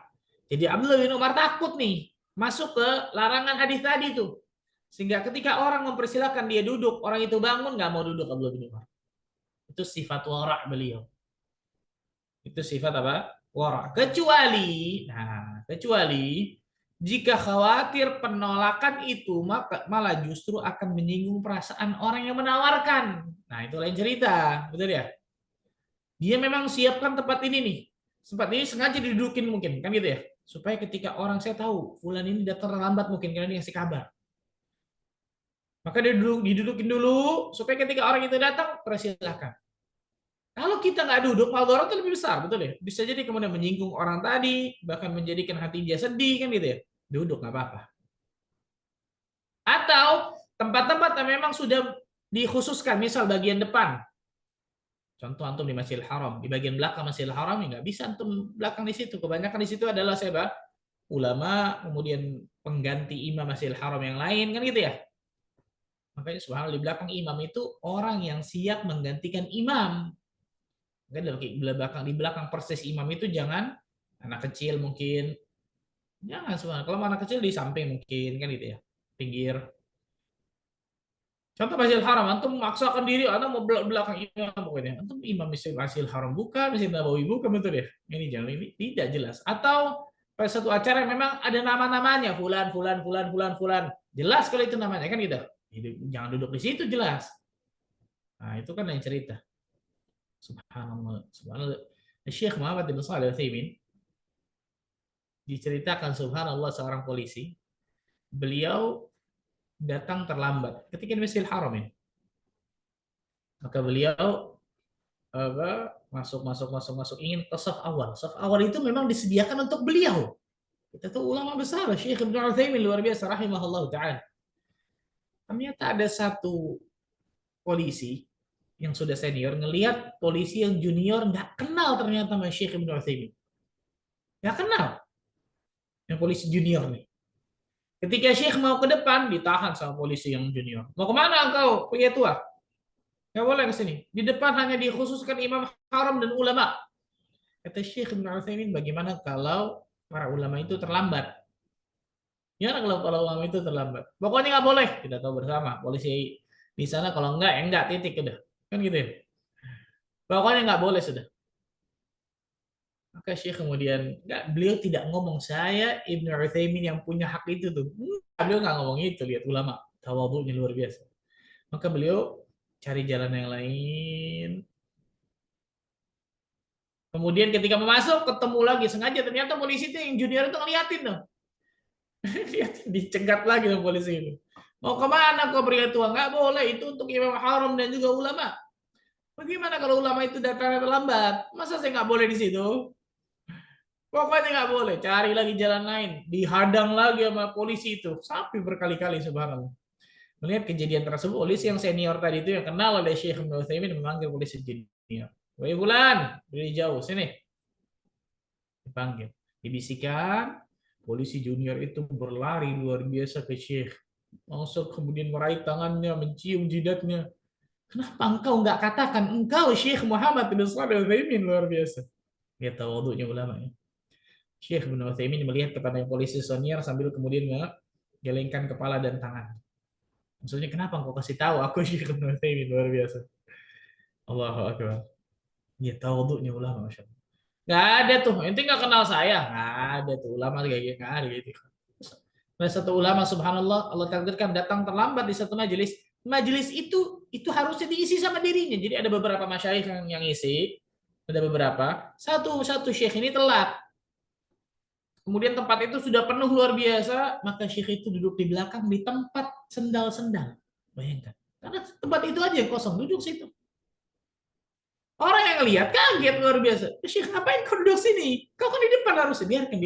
Jadi Abdullah bin Umar takut nih masuk ke larangan hadis tadi itu. Sehingga ketika orang mempersilahkan dia duduk, orang itu bangun nggak mau duduk Abdullah bin Umar. Itu sifat wara' beliau. Itu sifat apa? Wara'. Kecuali jika khawatir penolakan itu maka malah justru akan menyinggung perasaan orang yang menawarkan. Nah, itu lain cerita, betul ya? Dia memang siapkan tempat ini nih. Tempat ini sengaja didudukin mungkin, kan gitu ya? Supaya ketika orang saya tahu, fulan ini datang terlambat mungkin karena dia ngasih kabar. Maka dia didudukin dulu supaya ketika orang itu datang, persilahkan. Kalau kita nggak duduk, itu lebih besar, betul ya? Bisa jadi kemudian menyinggung orang tadi, bahkan menjadikan hati dia sedih, kan gitu ya? Duduk nggak apa-apa. Atau tempat-tempat yang memang sudah dikhususkan, misal bagian depan. Contoh antum di Masjidil Haram, di bagian belakang Masjidil Haram nggak bisa antum belakang di situ. Kebanyakan di situ adalah siapa? Ulama, kemudian pengganti imam Masjidil Haram yang lain, kan gitu ya? Makanya subhanallah di belakang imam itu orang yang siap menggantikan imam. Di belakang persis imam itu jangan anak kecil mungkin. Jangan semua. Kalau anak kecil di samping mungkin kan gitu ya. Pinggir. Contoh Masjidil Haram, antum memaksakan diri, antum mau belakang imam pokoknya. Antum imam Masjidil Haram bukan, Masjid Nabawi bukan, betul ya? Ini jangan, ini tidak jelas. Atau pada satu acara yang memang ada nama-namanya, fulan, fulan, fulan, fulan, fulan. Jelas kalau itu namanya kan gitu. Jadi, jangan duduk di situ jelas. Nah, itu kan yang cerita. Subhanallah. Subhanallah. Syekh Muhammad bin Shalih Al-Utsaimin diceritakan subhanallah seorang polisi, beliau datang terlambat ketika di Masjidil Haram ini. Maka beliau masuk ingin ke saf awal. Saf awal itu memang disediakan untuk beliau. Kita tuh ulama besar, Syekh Ibnu Utsaimin luar biasa rahimahullah taala. Ternyata ada satu polisi yang sudah senior ngelihat polisi yang junior nggak kenal ternyata sama Syekh Ibnu Utsaimin. Nggak kenal yang polisi junior nih. Ketika Syekh mau ke depan, ditahan sama polisi yang junior. Mau kemana engkau, pria tua? Nggak boleh ke sini. Di depan hanya dikhususkan imam haram dan ulama. Kata Syekh Ibn Utsaimin, bagaimana kalau para ulama itu terlambat? Ya, kalau ulama itu terlambat. Pokoknya nggak boleh. Kita tahu bersama. Polisi di sana kalau enggak, ya enggak, titik udah. Kan gitu ya. Pokoknya nggak boleh sudah. Maka Syekh kemudian, enggak, beliau tidak ngomong saya Ibn Utsaimin yang punya hak itu tuh. Beliau nggak ngomong itu, lihat ulama. Tawadhu'nya luar biasa. Maka beliau cari jalan yang lain. Kemudian ketika mau masuk ketemu lagi sengaja, ternyata polisi itu yang junior itu ngeliatin tuh. Liatin, dicegat lagi sama polisi itu. Mau kemana kau pria tua? Nggak boleh, itu untuk imam haram dan juga ulama. Bagaimana kalau ulama itu datang terlambat? Masa saya nggak boleh di situ? Pokoknya nggak boleh. Cari lagi jalan lain. Dihadang lagi sama polisi itu. Sampai berkali-kali subhanallah. Melihat kejadian tersebut, polisi yang senior tadi itu yang kenal oleh Syekh Ibnu Utsaimin memanggil polisi junior. Woi Bulan, dari jauh sini. Dipanggil. Dibisikkan, polisi junior itu berlari luar biasa ke Syekh. Langsung kemudian meraih tangannya, mencium jidatnya. Kenapa engkau nggak katakan engkau Syekh Muhammad bin Shalih Al-Utsaimin, luar biasa. Dia tawadhunya ulama ya. Syekh bin Utsaimin melihat kepada polisi senior sambil kemudian menggelengkan kepala dan tangan. Maksudnya kenapa engkau kasih tahu aku Syekh bin Utsaimin, luar biasa. Allahu akbar. Dia tawadhunya ulama, masya Allah. Nggak ada tuh, ente nggak kenal saya. Nggak ada tuh ulama kayak gitu, nggak ada gitu. Nah, satu ulama subhanallah Allah takdirkan datang terlambat di satu majelis. Majelis itu harusnya diisi sama dirinya. Jadi ada beberapa masyayikh yang isi, ada beberapa. Satu syekh ini telat. Kemudian tempat itu sudah penuh luar biasa, maka syekh itu duduk di belakang di tempat sendal-sendal. Bayangkan. Karena tempat itu aja yang kosong, duduk situ. Orang yang lihat kaget luar biasa. Syekh, ngapain kau duduk sini? Kau kan di depan harusnya. Biarkan.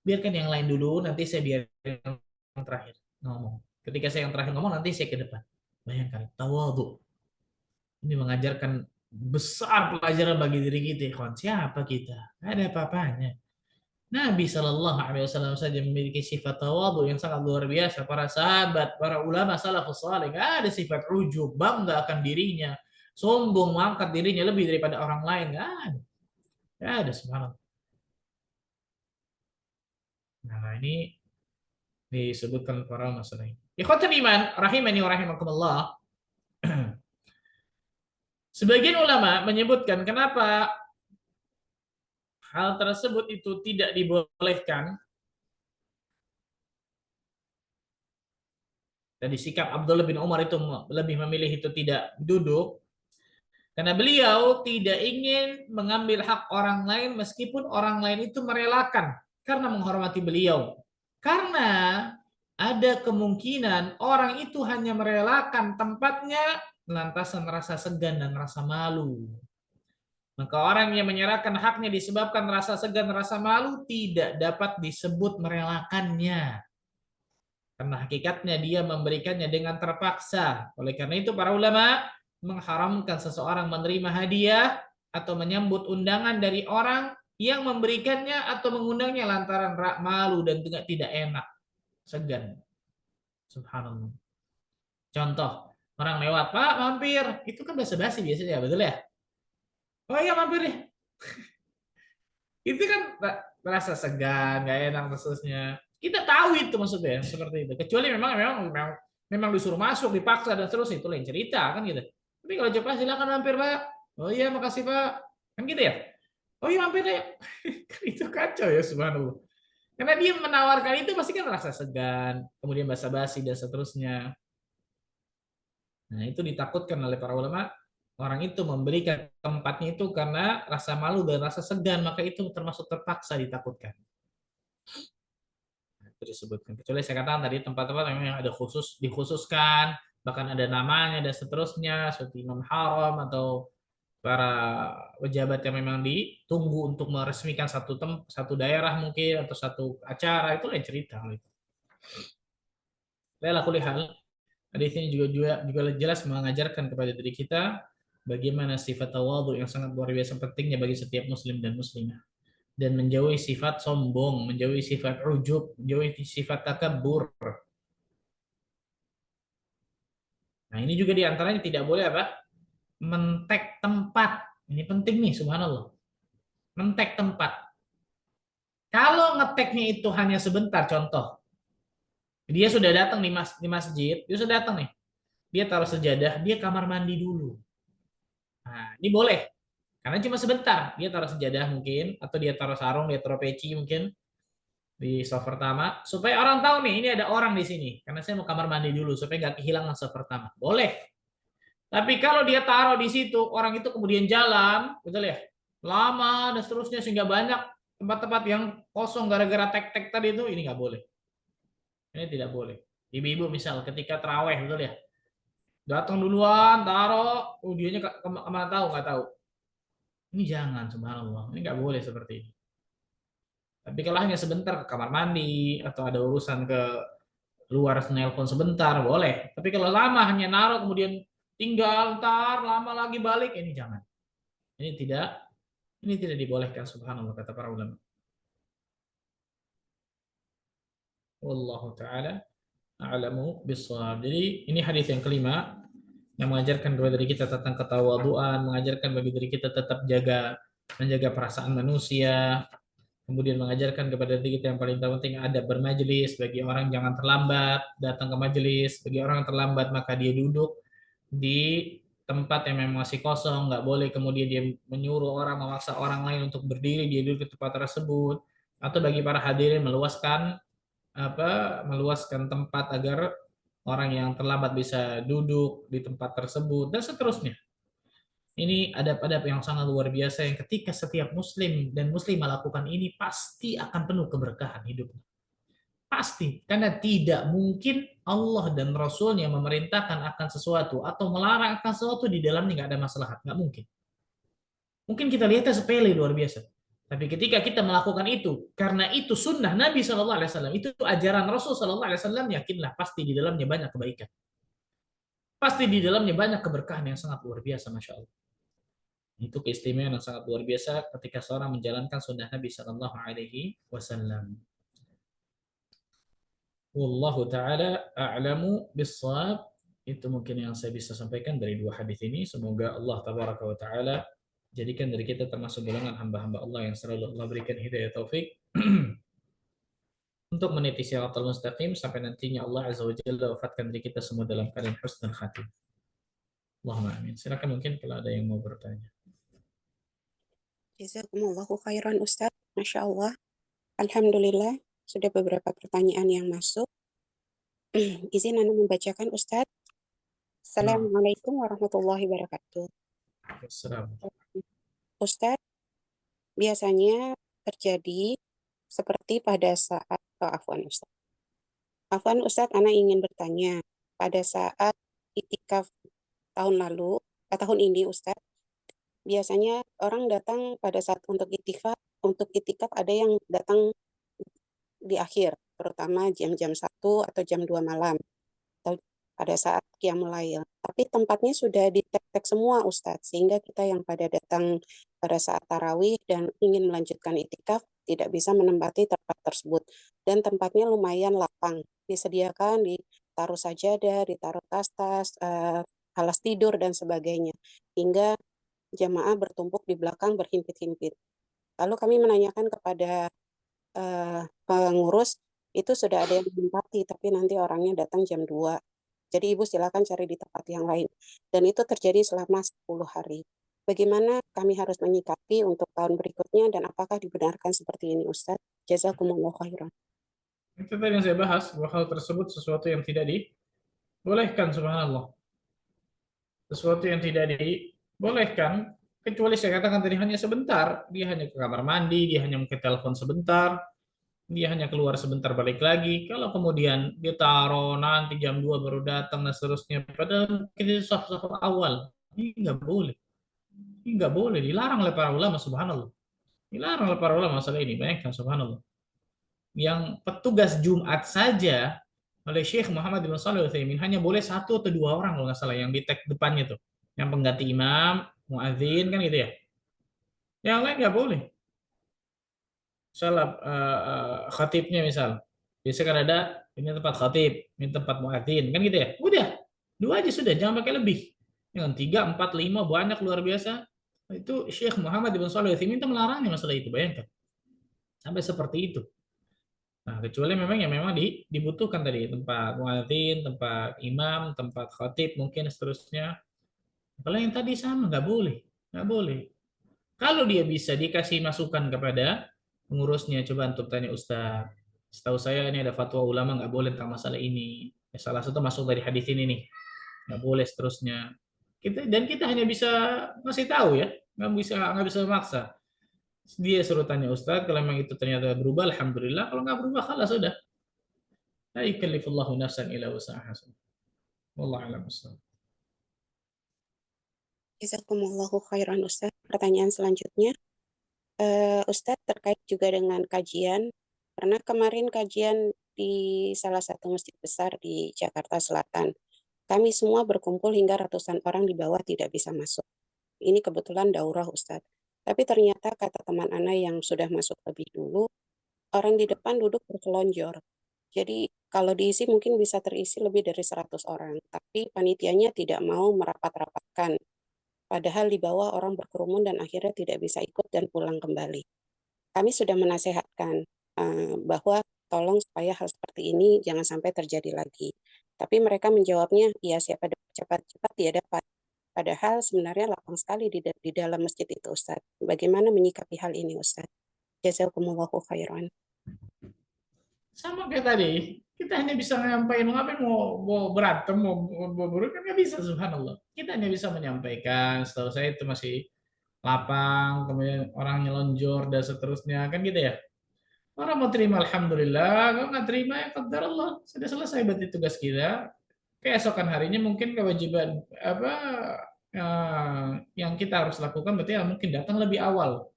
Biarkan yang lain dulu, nanti saya biarkan yang terakhir ngomong. Ketika saya yang terakhir ngomong, nanti saya ke depan. Bayangkan, tawadhu. Ini mengajarkan besar pelajaran bagi diri kita. Ikhwan. Siapa kita? Nggak ada apa-apanya. Nabi Shallallahu Alaihi Wasallam saja memiliki sifat tawadhu yang sangat luar biasa. Para sahabat, para ulama salafus saleh, nggak ada sifat ujub, bangga akan dirinya, sombong mengangkat dirinya lebih daripada orang lain. Nggak ada subhanallah. Nah ini disebutkan para masalah ini. Ikhwatul iman, rahimani wa rahimakumullah. Sebagian ulama menyebutkan kenapa hal tersebut itu tidak dibolehkan. Tadi sikap Abdullah bin Umar itu lebih memilih itu tidak duduk. Karena beliau tidak ingin mengambil hak orang lain meskipun orang lain itu merelakan karena menghormati beliau. Karena ada kemungkinan orang itu hanya merelakan tempatnya lantasan rasa segan dan rasa malu. Maka orang yang menyerahkan haknya disebabkan rasa segan, rasa malu tidak dapat disebut merelakannya. Karena hakikatnya dia memberikannya dengan terpaksa. Oleh karena itu para ulama mengharamkan seseorang menerima hadiah atau menyambut undangan dari orang yang memberikannya atau mengundangnya lantaran malu dan juga tidak enak, segan. Subhanallah. Contoh, orang lewat, Pak mampir, itu kan basa-basi biasanya, betul ya? Oh iya mampir deh. Itu kan rasa segan, nggak enak khususnya. Kita tahu itu maksudnya seperti itu. Kecuali memang disuruh masuk, dipaksa dan seterusnya itu lain cerita kan gitu. Tapi kalau coba silakan mampir Pak. Oh iya makasih Pak. Kan gitu ya. Oh iya mampir deh. Kan itu kacau ya subhanallah. Karena dia menawarkan itu pasti kan rasa segan, kemudian basa-basi dan seterusnya. Nah, itu ditakutkan oleh para ulama. Orang itu memberikan tempatnya itu karena rasa malu dan rasa segan, maka itu termasuk terpaksa ditakutkan. Nah, itu disebutkan. Kecuali saya katakan tadi tempat-tempat yang ada khusus dikhususkan, bahkan ada namanya dan seterusnya, seperti imam haram atau para pejabat yang memang ditunggu untuk meresmikan satu daerah mungkin atau satu acara, itu lain cerita. Lalu hal hadis ini juga jelas mengajarkan kepada diri kita bagaimana sifat tawadhu yang sangat luar biasa pentingnya bagi setiap muslim dan muslimah, dan menjauhi sifat sombong, menjauhi sifat ujub, menjauhi sifat takabur. Nah, ini juga diantaranya tidak boleh apa? Mentek tempat. Ini penting nih, subhanallah. Mentek tempat. Kalau ngeteknya itu hanya sebentar, contoh. Dia sudah datang di masjid, dia sudah datang nih. Dia taruh sejadah, dia kamar mandi dulu. Nah, ini boleh. Karena cuma sebentar. Dia taruh sejadah mungkin, atau dia taruh sarung, dia taruh peci mungkin di soft pertama, supaya orang tahu nih, ini ada orang di sini. Karena saya mau kamar mandi dulu, supaya nggak kehilangan soft pertama. Boleh. Tapi kalau dia taruh di situ, orang itu kemudian jalan, betul ya? lama dan seterusnya sehingga banyak tempat-tempat yang kosong gara-gara tek-tek tadi itu, ini nggak boleh. Ini tidak boleh. Ibu-ibu misal ketika terawih betul ya, datang duluan, taruh, dianya kemana tahu nggak tahu. Ini jangan, subhanallah. Ini nggak boleh seperti ini. Tapi kalau hanya sebentar ke kamar mandi atau ada urusan ke luar nelpon sebentar boleh. Tapi kalau lama hanya naruh kemudian tinggal ntar lama lagi balik, ini jangan. Ini tidak dibolehkan, subhanallah, kata para ulama. Wallahu taala a'lamu bissawab. Jadi ini hadis yang kelima yang mengajarkan kepada diri kita tentang ketawaduan, mengajarkan bagi diri kita tetap menjaga perasaan manusia, kemudian mengajarkan kepada diri kita yang paling penting ada bermajelis, bagi orang jangan terlambat datang ke majelis, bagi orang yang terlambat maka dia duduk di tempat yang memang masih kosong, nggak boleh kemudian dia menyuruh orang, memaksa orang lain untuk berdiri, dia duduk di tempat tersebut, atau bagi para hadirin meluaskan tempat agar orang yang terlambat bisa duduk di tempat tersebut dan seterusnya. Ini adab-adab yang sangat luar biasa yang ketika setiap muslim dan muslim melakukan ini pasti akan penuh keberkahan hidupnya. Pasti, karena tidak mungkin Allah dan Rasulnya memerintahkan akan sesuatu atau melarang akan sesuatu di dalamnya nggak ada maslahat, nggak mungkin. Mungkin kita lihatnya sepele luar biasa, tapi ketika kita melakukan itu, karena itu sunnah Nabi SAW, itu ajaran Rasul SAW, yakinlah pasti di dalamnya banyak kebaikan. Pasti di dalamnya banyak keberkahan yang sangat luar biasa, Masya Allah. Itu keistimewaan yang sangat luar biasa ketika seorang menjalankan sunnah Nabi Sallallahu Alaihi Wasallam. Wallahu taala a'lamu bissawab. Itu mungkin yang saya bisa sampaikan dari dua hadis ini. Semoga Allah tabaraka wa taala jadikan dari kita termasuk golongan hamba-hamba Allah yang selalu Allah berikan hidayah taufik untuk meniti siratal mustaqim sampai nantinya Allah azza wa jalla wafatkan diri kita semua dalam keadaan husnul khatimah. Allahumma amin. Silakan mungkin kalau ada yang mau bertanya. Jazakumullahu khairan Ustaz. Masya Allah. Alhamdulillah. Sudah beberapa pertanyaan yang masuk. Izin Anda membacakan Ustaz. Nah, Assalamualaikum warahmatullahi wabarakatuh. Assalamualaikum. Ustaz, biasanya terjadi seperti pada saat, afwan Ustaz. Afwan Ustaz, Ana ingin bertanya. Pada saat itikaf tahun ini Ustaz, biasanya orang datang pada saat untuk itikaf ada yang datang di akhir, terutama jam-jam 1 atau jam 2 malam, atau pada saat qiyamul lail. Tapi tempatnya sudah ditek-tek semua Ustadz, sehingga kita yang pada datang pada saat tarawih dan ingin melanjutkan itikaf tidak bisa menempati tempat tersebut. Dan tempatnya lumayan lapang, disediakan, ditaruh sajadah, ditaruh tas-tas, alas tidur dan sebagainya. Hingga jamaah bertumpuk di belakang berhimpit-himpit. Lalu kami menanyakan kepada pengurus, itu sudah ada yang menempati, tapi nanti orangnya datang jam 2. Jadi Ibu silakan cari di tempat yang lain. Dan itu terjadi selama 10 hari. Bagaimana kami harus menyikapi untuk tahun berikutnya dan apakah dibenarkan seperti ini Ustaz? Jazakumullah khairan. Itu tadi yang saya bahas, bahwa hal tersebut sesuatu yang tidak dibolehkan, subhanallah. Sesuatu yang tidak dibolehkan, kecuali saya katakan tadi hanya sebentar. Dia hanya ke kamar mandi, dia hanya mungkin telepon sebentar, dia hanya keluar sebentar balik lagi. Kalau kemudian ditaruh nanti jam 2 baru datang dan seterusnya, padahal mungkin itu saf-saf awal. Ini nggak boleh. Ini nggak boleh, dilarang oleh para ulama, subhanallah. Dilarang oleh para ulama masalah ini, bayangkan, subhanallah. Yang petugas Jumat saja oleh Syekh Muhammad bin Shalih Al-Utsaimin hanya boleh satu atau dua orang kalau nggak salah yang di tag depannya tuh, yang pengganti imam, muadzin kan gitu ya. Yang lain nggak boleh. Salah khatibnya misal, biasanya kan ada ini tempat khatib, ini tempat muadzin kan gitu ya. Udah dua aja sudah, jangan pakai lebih. Dengan 3, 4, 5 banyak luar biasa. Itu Syekh Muhammad bin Shalih Al-Utsaimin itu melarangnya masalah itu, bayangkan. Sampai seperti itu. Nah, kecuali memang yang memang dibutuhkan tadi tempat muadzin, tempat imam, tempat khatib mungkin seterusnya. Kalau yang tadi sama nggak boleh, nggak boleh. Kalau dia bisa dikasih masukan kepada pengurusnya, coba untuk tanya Ustaz. Setahu saya ini ada fatwa ulama nggak boleh tentang masalah ini. Ya, salah satu masuk dari hadis ini nih, nggak boleh seterusnya. Kita hanya bisa ngasih tahu ya. nggak bisa memaksa. Dia suruh tanya Ustadz, kalau memang itu ternyata berubah, alhamdulillah. Kalau nggak berubah, kalah sudah. La yukallifullahu nafsan illa wus'aha. Wallahu a'lam bishawab. Jazakumullahu khairan Ustaz. Pertanyaan selanjutnya, Ustadz terkait juga dengan kajian. Karena kemarin kajian di salah satu masjid besar di Jakarta Selatan. Kami semua berkumpul hingga ratusan orang di bawah tidak bisa masuk. Ini kebetulan daurah Ustadz. Tapi ternyata kata teman Ana yang sudah masuk lebih dulu, orang di depan duduk berselonjor. Jadi kalau diisi mungkin bisa terisi lebih dari 100 orang. Tapi panitianya tidak mau merapat-rapatkan. Padahal di bawah orang berkerumun dan akhirnya tidak bisa ikut dan pulang kembali. Kami sudah menasehatkan bahwa tolong supaya hal seperti ini jangan sampai terjadi lagi. Tapi mereka menjawabnya, ya siapa cepat-cepat dia dapat. Padahal sebenarnya lapang sekali di dalam masjid itu, Ustaz. Bagaimana menyikapi hal ini, Ustaz? Jazakumullahu khairan. Sama kayak tadi, kita hanya bisa menyampaikan, ngapain mau berantem, mau buruk kan nggak bisa, subhanallah. Kita hanya bisa menyampaikan, setahu saya itu masih lapang, kemudian orang nyelonjor dan seterusnya, kan gitu ya. Orang mau terima alhamdulillah, kalau nggak terima ya qadar Allah, sudah selesai berarti tugas kita. Keesokan harinya mungkin kewajiban apa yang kita harus lakukan berarti ya mungkin datang lebih awal.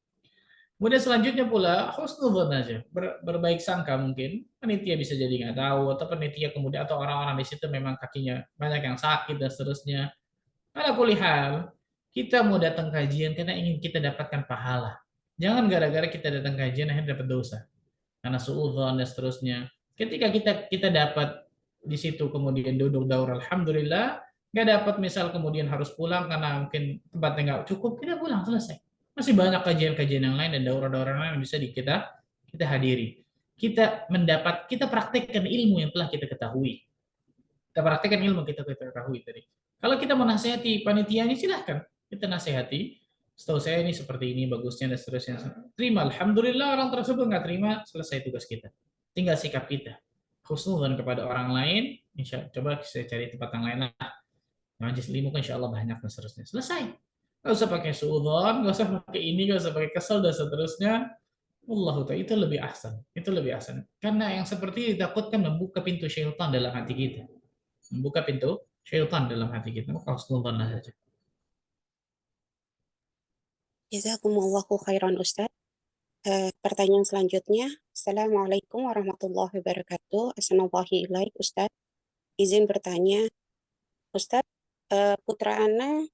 Kemudian selanjutnya pula husnudzon aja, berbaik sangka mungkin panitia bisa jadi nggak tahu atau panitia kemudian atau orang-orang di situ memang kakinya banyak yang sakit dan seterusnya. Ala kulihal, kita mau datang kajian karena ingin kita dapatkan pahala. Jangan gara-gara kita datang kajian akhirnya dapat dosa karena suudzon dan seterusnya. Ketika kita dapat di situ kemudian duduk daur alhamdulillah, nggak dapat misal kemudian harus pulang karena mungkin tempatnya nggak cukup, kita pulang selesai. Masih banyak kajian-kajian yang lain dan daurah-daurah lain yang bisa kita hadiri. Kita praktekkan ilmu yang telah kita ketahui. Kita praktekkan ilmu kita ketahui tadi. Kalau kita mau nasihati panitianya silahkan kita nasihati. Setahu saya ini seperti ini bagusnya dan seterusnya. Terima, alhamdulillah orang tersebut nggak terima, selesai tugas kita. Tinggal sikap kita. Khusnudzan kepada orang lain, coba saya cari tempat yang lain lah. Majlis ilmu kan insya Allah banyak dan seterusnya. Selesai. Nggak usah pakai suudzon, nggak usah pakai ini, nggak usah pakai kesel dan seterusnya. Wallahu ta'ala itu lebih ahsan. Itu lebih ahsan. Karena yang seperti ini ditakutkan membuka pintu syaitan dalam hati kita. Membuka pintu syaitan dalam hati kita. Maka husnudzan saja. Jazakumullahu khairan Ustaz. Pertanyaan selanjutnya, Assalamualaikum warahmatullahi wabarakatuh. Assalamualaikum Ustaz. Izin bertanya, Ustaz, putra Ana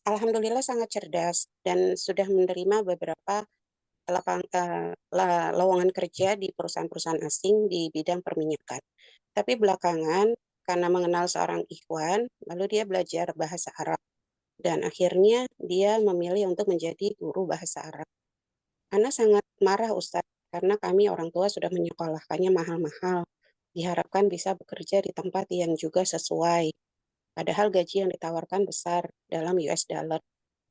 alhamdulillah sangat cerdas dan sudah menerima beberapa lowongan kerja di perusahaan-perusahaan asing di bidang perminyakan. Tapi belakangan karena mengenal seorang ikhwan, lalu dia belajar bahasa Arab dan akhirnya dia memilih untuk menjadi guru bahasa Arab. Ana sangat marah Ustadz karena kami orang tua sudah menyekolahkannya mahal-mahal. Diharapkan bisa bekerja di tempat yang juga sesuai. Padahal gaji yang ditawarkan besar dalam US dollar.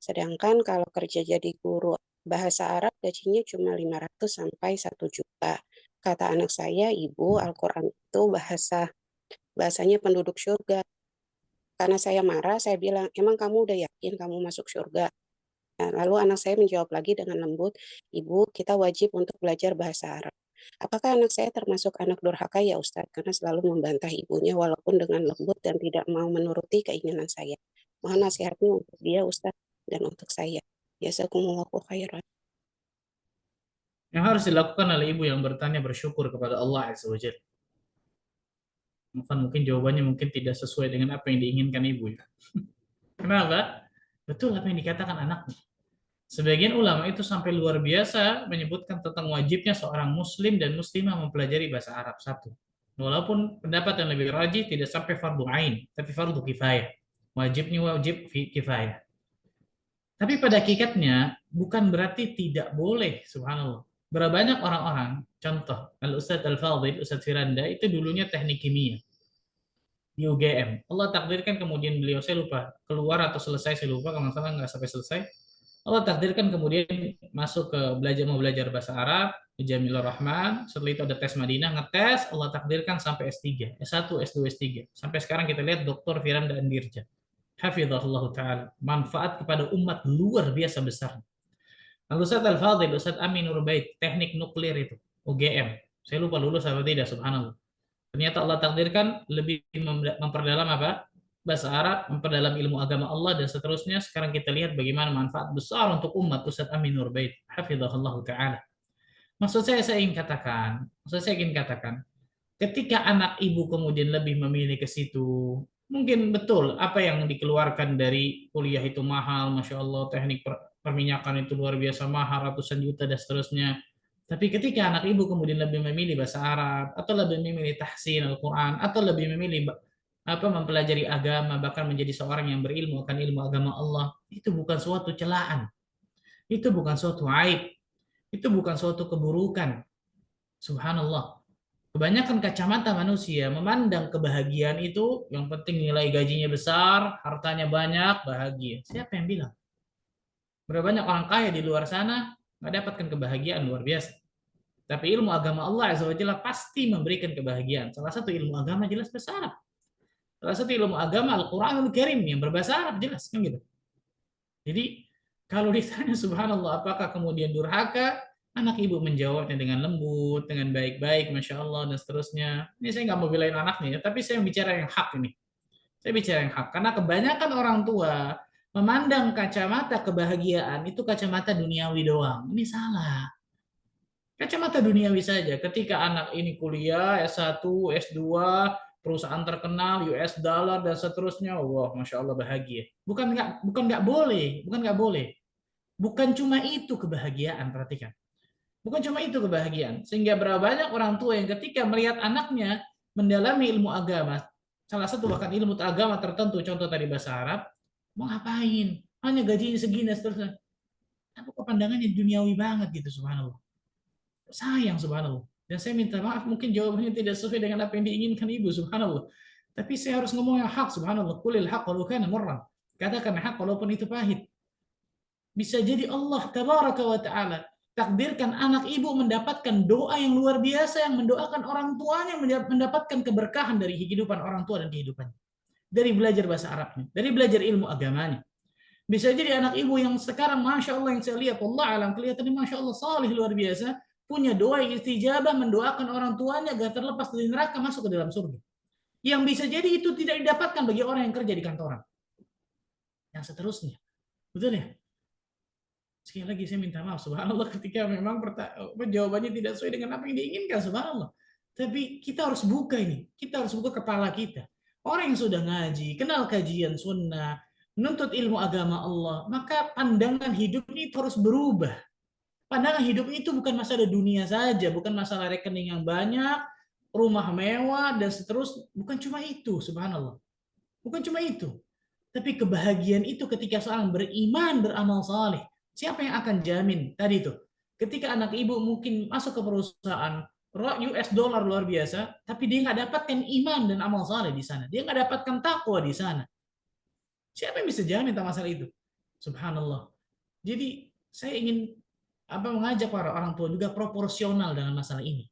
Sedangkan kalau kerja jadi guru bahasa Arab gajinya cuma 500 sampai 1 juta. Kata anak saya, Ibu, Al-Quran itu bahasanya penduduk surga. Karena saya marah, saya bilang, emang kamu udah yakin kamu masuk surga? Nah, lalu anak saya menjawab lagi dengan lembut, Ibu, kita wajib untuk belajar bahasa Arab. Apakah anak saya termasuk anak durhaka ya Ustadz? Karena selalu membantah ibunya walaupun dengan lembut dan tidak mau menuruti keinginan saya. Mohon nasihatnya untuk dia Ustadz dan untuk saya. Jazakumullahu khairan. Yang harus dilakukan oleh ibu yang bertanya bersyukur kepada Allah Azza wa Jalla. Mungkin jawabannya mungkin tidak sesuai dengan apa yang diinginkan ibu. Kenapa? Betul apa yang dikatakan anaknya. Sebagian ulama itu sampai luar biasa menyebutkan tentang wajibnya seorang muslim dan muslimah mempelajari bahasa Arab satu. Walaupun pendapat yang lebih rajih tidak sampai fardu ain, tapi fardu kifayah. Wajibnya wajib kifayah. Tapi pada hakikatnya bukan berarti tidak boleh, subhanallah. Berapa banyak orang-orang, contoh, Al-Ustadz Al-Fadhil, Ustadz Firanda, itu dulunya teknik kimia di UGM. Allah takdirkan kemudian beliau, saya lupa, keluar atau selesai, saya lupa, kalau nggak salah nggak sampai selesai. Allah takdirkan kemudian masuk ke mau belajar bahasa Arab di Jamilur Rahman. Setelah itu ada tes Madinah, ngetes, Allah takdirkan sampai S3, S1, S2, S3. Sampai sekarang kita lihat Dr. Firanda Andirja. hafizahullah taala, manfaat kepada umat luar biasa besar. Al-Ustaz Al-Fadhil, Ustaz Amin Nurbait, teknik nuklir itu, UGM. Saya lupa lulus atau tidak, subhanallah. Ternyata Allah takdirkan lebih memperdalam apa? Bahasa Arab, memperdalam ilmu agama Allah dan seterusnya. Sekarang kita lihat bagaimana manfaat besar untuk umat Ustaz Amin Nurbait, hafizahullah taala. Maksud saya ingin katakan, ketika anak ibu kemudian lebih memilih ke situ, mungkin betul apa yang dikeluarkan dari kuliah itu mahal, masya Allah, teknik perminyakan itu luar biasa mahal, ratusan juta dan seterusnya. Tapi ketika anak ibu kemudian lebih memilih bahasa Arab, atau lebih memilih tahsin Al-Quran, atau lebih memilih apa mempelajari agama, bahkan menjadi seorang yang berilmu akan ilmu agama Allah, itu bukan suatu celaan, itu bukan suatu aib, itu bukan suatu keburukan. Subhanallah. Kebanyakan kacamata manusia memandang kebahagiaan itu yang penting nilai gajinya besar, hartanya banyak, bahagia. Siapa yang bilang? Berapa banyak orang kaya di luar sana nggak dapatkan kebahagiaan luar biasa. Tapi ilmu agama Allah Azza wa Jalla pasti memberikan kebahagiaan. Salah satu ilmu agama jelas bahasa Arab. Salah satu ilmu agama Al-Quranul Karim yang berbahasa Arab jelas kan gitu. Jadi kalau ditanya subhanallah apakah kemudian durhaka, anak ibu menjawabnya dengan lembut, dengan baik-baik, masya Allah dan seterusnya. Ini saya nggak mau belain anaknya, ya, tapi saya bicara yang hak ini. Saya bicara yang hak karena kebanyakan orang tua memandang kacamata kebahagiaan itu kacamata duniawi doang. Ini salah. Kacamata duniawi saja. Ketika anak ini kuliah S1, S2, perusahaan terkenal, US dollar dan seterusnya, wah, masya Allah bahagia. Bukan nggak boleh, bukan nggak boleh. Bukan cuma itu kebahagiaan, perhatikan. Bukan cuma itu kebahagiaan. Sehingga berapa banyak orang tua yang ketika melihat anaknya mendalami ilmu agama, salah satu bahkan ilmu agama tertentu, contoh tadi bahasa Arab, mau ngapain? Hanya gajinya segini, seterusnya. Tapi pandangannya duniawi banget gitu, subhanallah. Sayang, subhanallah. Dan saya minta maaf, mungkin jawabannya tidak sesuai dengan apa yang diinginkan ibu, subhanallah. Tapi saya harus ngomong yang hak, subhanallah. Qulil haq walau kana murran. Katakan hak walaupun itu pahit. Bisa jadi Allah tabaraka wa ta'ala takdirkan anak ibu mendapatkan doa yang luar biasa yang mendoakan orang tuanya mendapatkan keberkahan dari kehidupan orang tua dan kehidupannya. Dari belajar bahasa Arabnya, dari belajar ilmu agamanya. Bisa jadi anak ibu yang sekarang Masya Allah yang saya lihat, Allah alam kelihatannya Masya Allah salih luar biasa, punya doa yang istijabah mendoakan orang tuanya agar terlepas dari neraka masuk ke dalam surga. Yang bisa jadi itu tidak didapatkan bagi orang yang kerja di kantoran. Yang seterusnya. Betul ya? Sekali lagi saya minta maaf, subhanallah ketika memang jawabannya tidak sesuai dengan apa yang diinginkan, subhanallah. Tapi kita harus buka ini, kita harus buka kepala kita. Orang yang sudah ngaji, kenal kajian sunnah, menuntut ilmu agama Allah, maka pandangan hidupnya itu harus berubah. Pandangan hidup itu bukan masalah dunia saja, bukan masalah rekening yang banyak, rumah mewah, dan seterusnya. Bukan cuma itu, subhanallah. Bukan cuma itu. Tapi kebahagiaan itu ketika seorang beriman, beramal saleh. Siapa yang akan jamin tadi itu? Ketika anak ibu mungkin masuk ke perusahaan US dollar luar biasa, tapi dia nggak dapatkan iman dan amal saleh di sana. Dia nggak dapatkan takwa di sana. Siapa yang bisa jamin tentang masalah itu? Subhanallah. Jadi saya ingin mengajak para orang tua juga proporsional dengan masalah ini.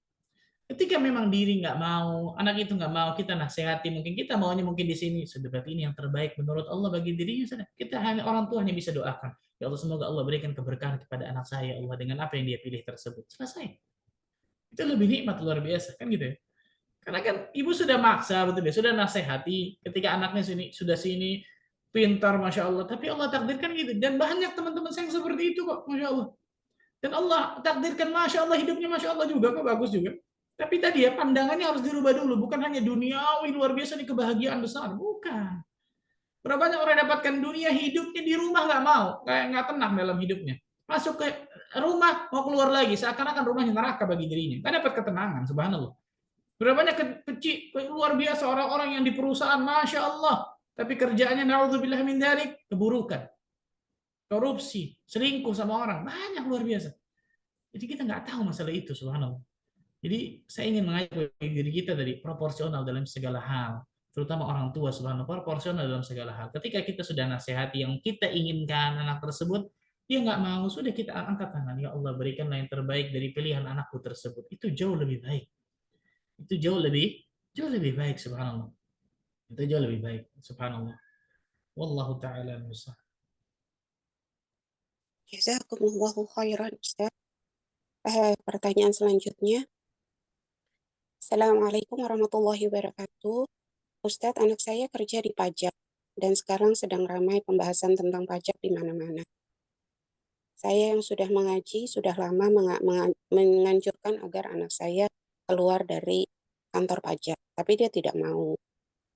Ketika memang diri nggak mau, anak itu nggak mau, kita nasihati, mungkin kita maunya mungkin di sini, sudah berarti ini yang terbaik menurut Allah bagi dirinya, sudah. Kita hanya orang tua hanya bisa doakan. Ya Allah, semoga Allah berikan keberkahan kepada anak saya, Allah, dengan apa yang dia pilih tersebut. Selesai. Itu lebih nikmat luar biasa, kan gitu ya. Karena kan ibu sudah maksa, betul ya, sudah nasihati, ketika anaknya sudah sini, pintar, Masya Allah. Tapi Allah takdirkan gitu. Dan banyak teman-teman saya yang seperti itu kok, Masya Allah. Dan Allah takdirkan, Masya Allah, hidupnya Masya Allah juga, kok bagus juga. Tapi tadi ya pandangannya harus dirubah dulu, bukan hanya duniawi luar biasa nih kebahagiaan besar, bukan. Berapa banyak orang dapatkan dunia hidupnya di rumah nggak mau, kayak nggak tenang dalam hidupnya. Masuk ke rumah mau keluar lagi, seakan-akan rumahnya neraka bagi dirinya. Nggak dapat ketenangan, subhanallah. Berapa banyak kecil luar biasa orang-orang yang di perusahaan, masya Allah, tapi kerjaannya naudzubillah min dzalik, keburukan, korupsi, selingkuh sama orang, banyak luar biasa. Jadi kita nggak tahu masalah itu, subhanallah. Jadi saya ingin mengajak diri kita dari proporsional dalam segala hal, terutama orang tua, subhanallah, proporsional dalam segala hal. Ketika kita sudah nasihati yang kita inginkan anak tersebut, dia nggak mau, sudah kita angkat tangan, ya Allah berikanlah yang terbaik dari pilihan anakku tersebut. Itu jauh lebih baik. Itu jauh lebih baik, subhanallah. Itu jauh lebih baik, subhanallah. Wallahu taala musta'an. Jazakumullahu khairan, Ustaz. Pertanyaan selanjutnya. Assalamualaikum warahmatullahi wabarakatuh. Ustadz, anak saya kerja di pajak dan sekarang sedang ramai pembahasan tentang pajak di mana-mana. Saya yang sudah mengaji sudah lama menganjurkan agar anak saya keluar dari kantor pajak, tapi dia tidak mau.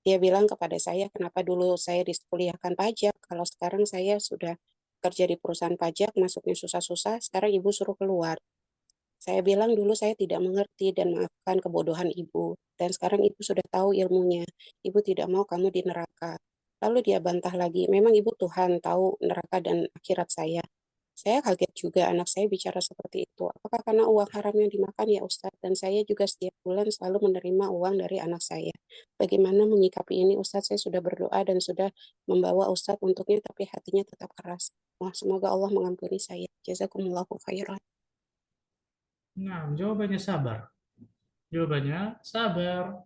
Dia bilang kepada saya, kenapa dulu saya dikuliahkan pajak, kalau sekarang saya sudah kerja di perusahaan pajak, masuknya susah-susah, sekarang ibu suruh keluar. Saya bilang dulu saya tidak mengerti dan maafkan kebodohan ibu. Dan sekarang ibu sudah tahu ilmunya. Ibu tidak mau kamu di neraka. Lalu dia bantah lagi, memang ibu Tuhan tahu neraka dan akhirat saya. Saya kaget juga anak saya bicara seperti itu. Apakah karena uang haram yang dimakan ya Ustadz? Dan saya juga setiap bulan selalu menerima uang dari anak saya. Bagaimana menyikapi ini Ustadz? Saya sudah berdoa dan sudah membawa Ustadz untuknya, tapi hatinya tetap keras. Wah, semoga Allah mengampuni saya. Jazakumullahu khairan. Nah, jawabannya sabar. Jawabannya sabar.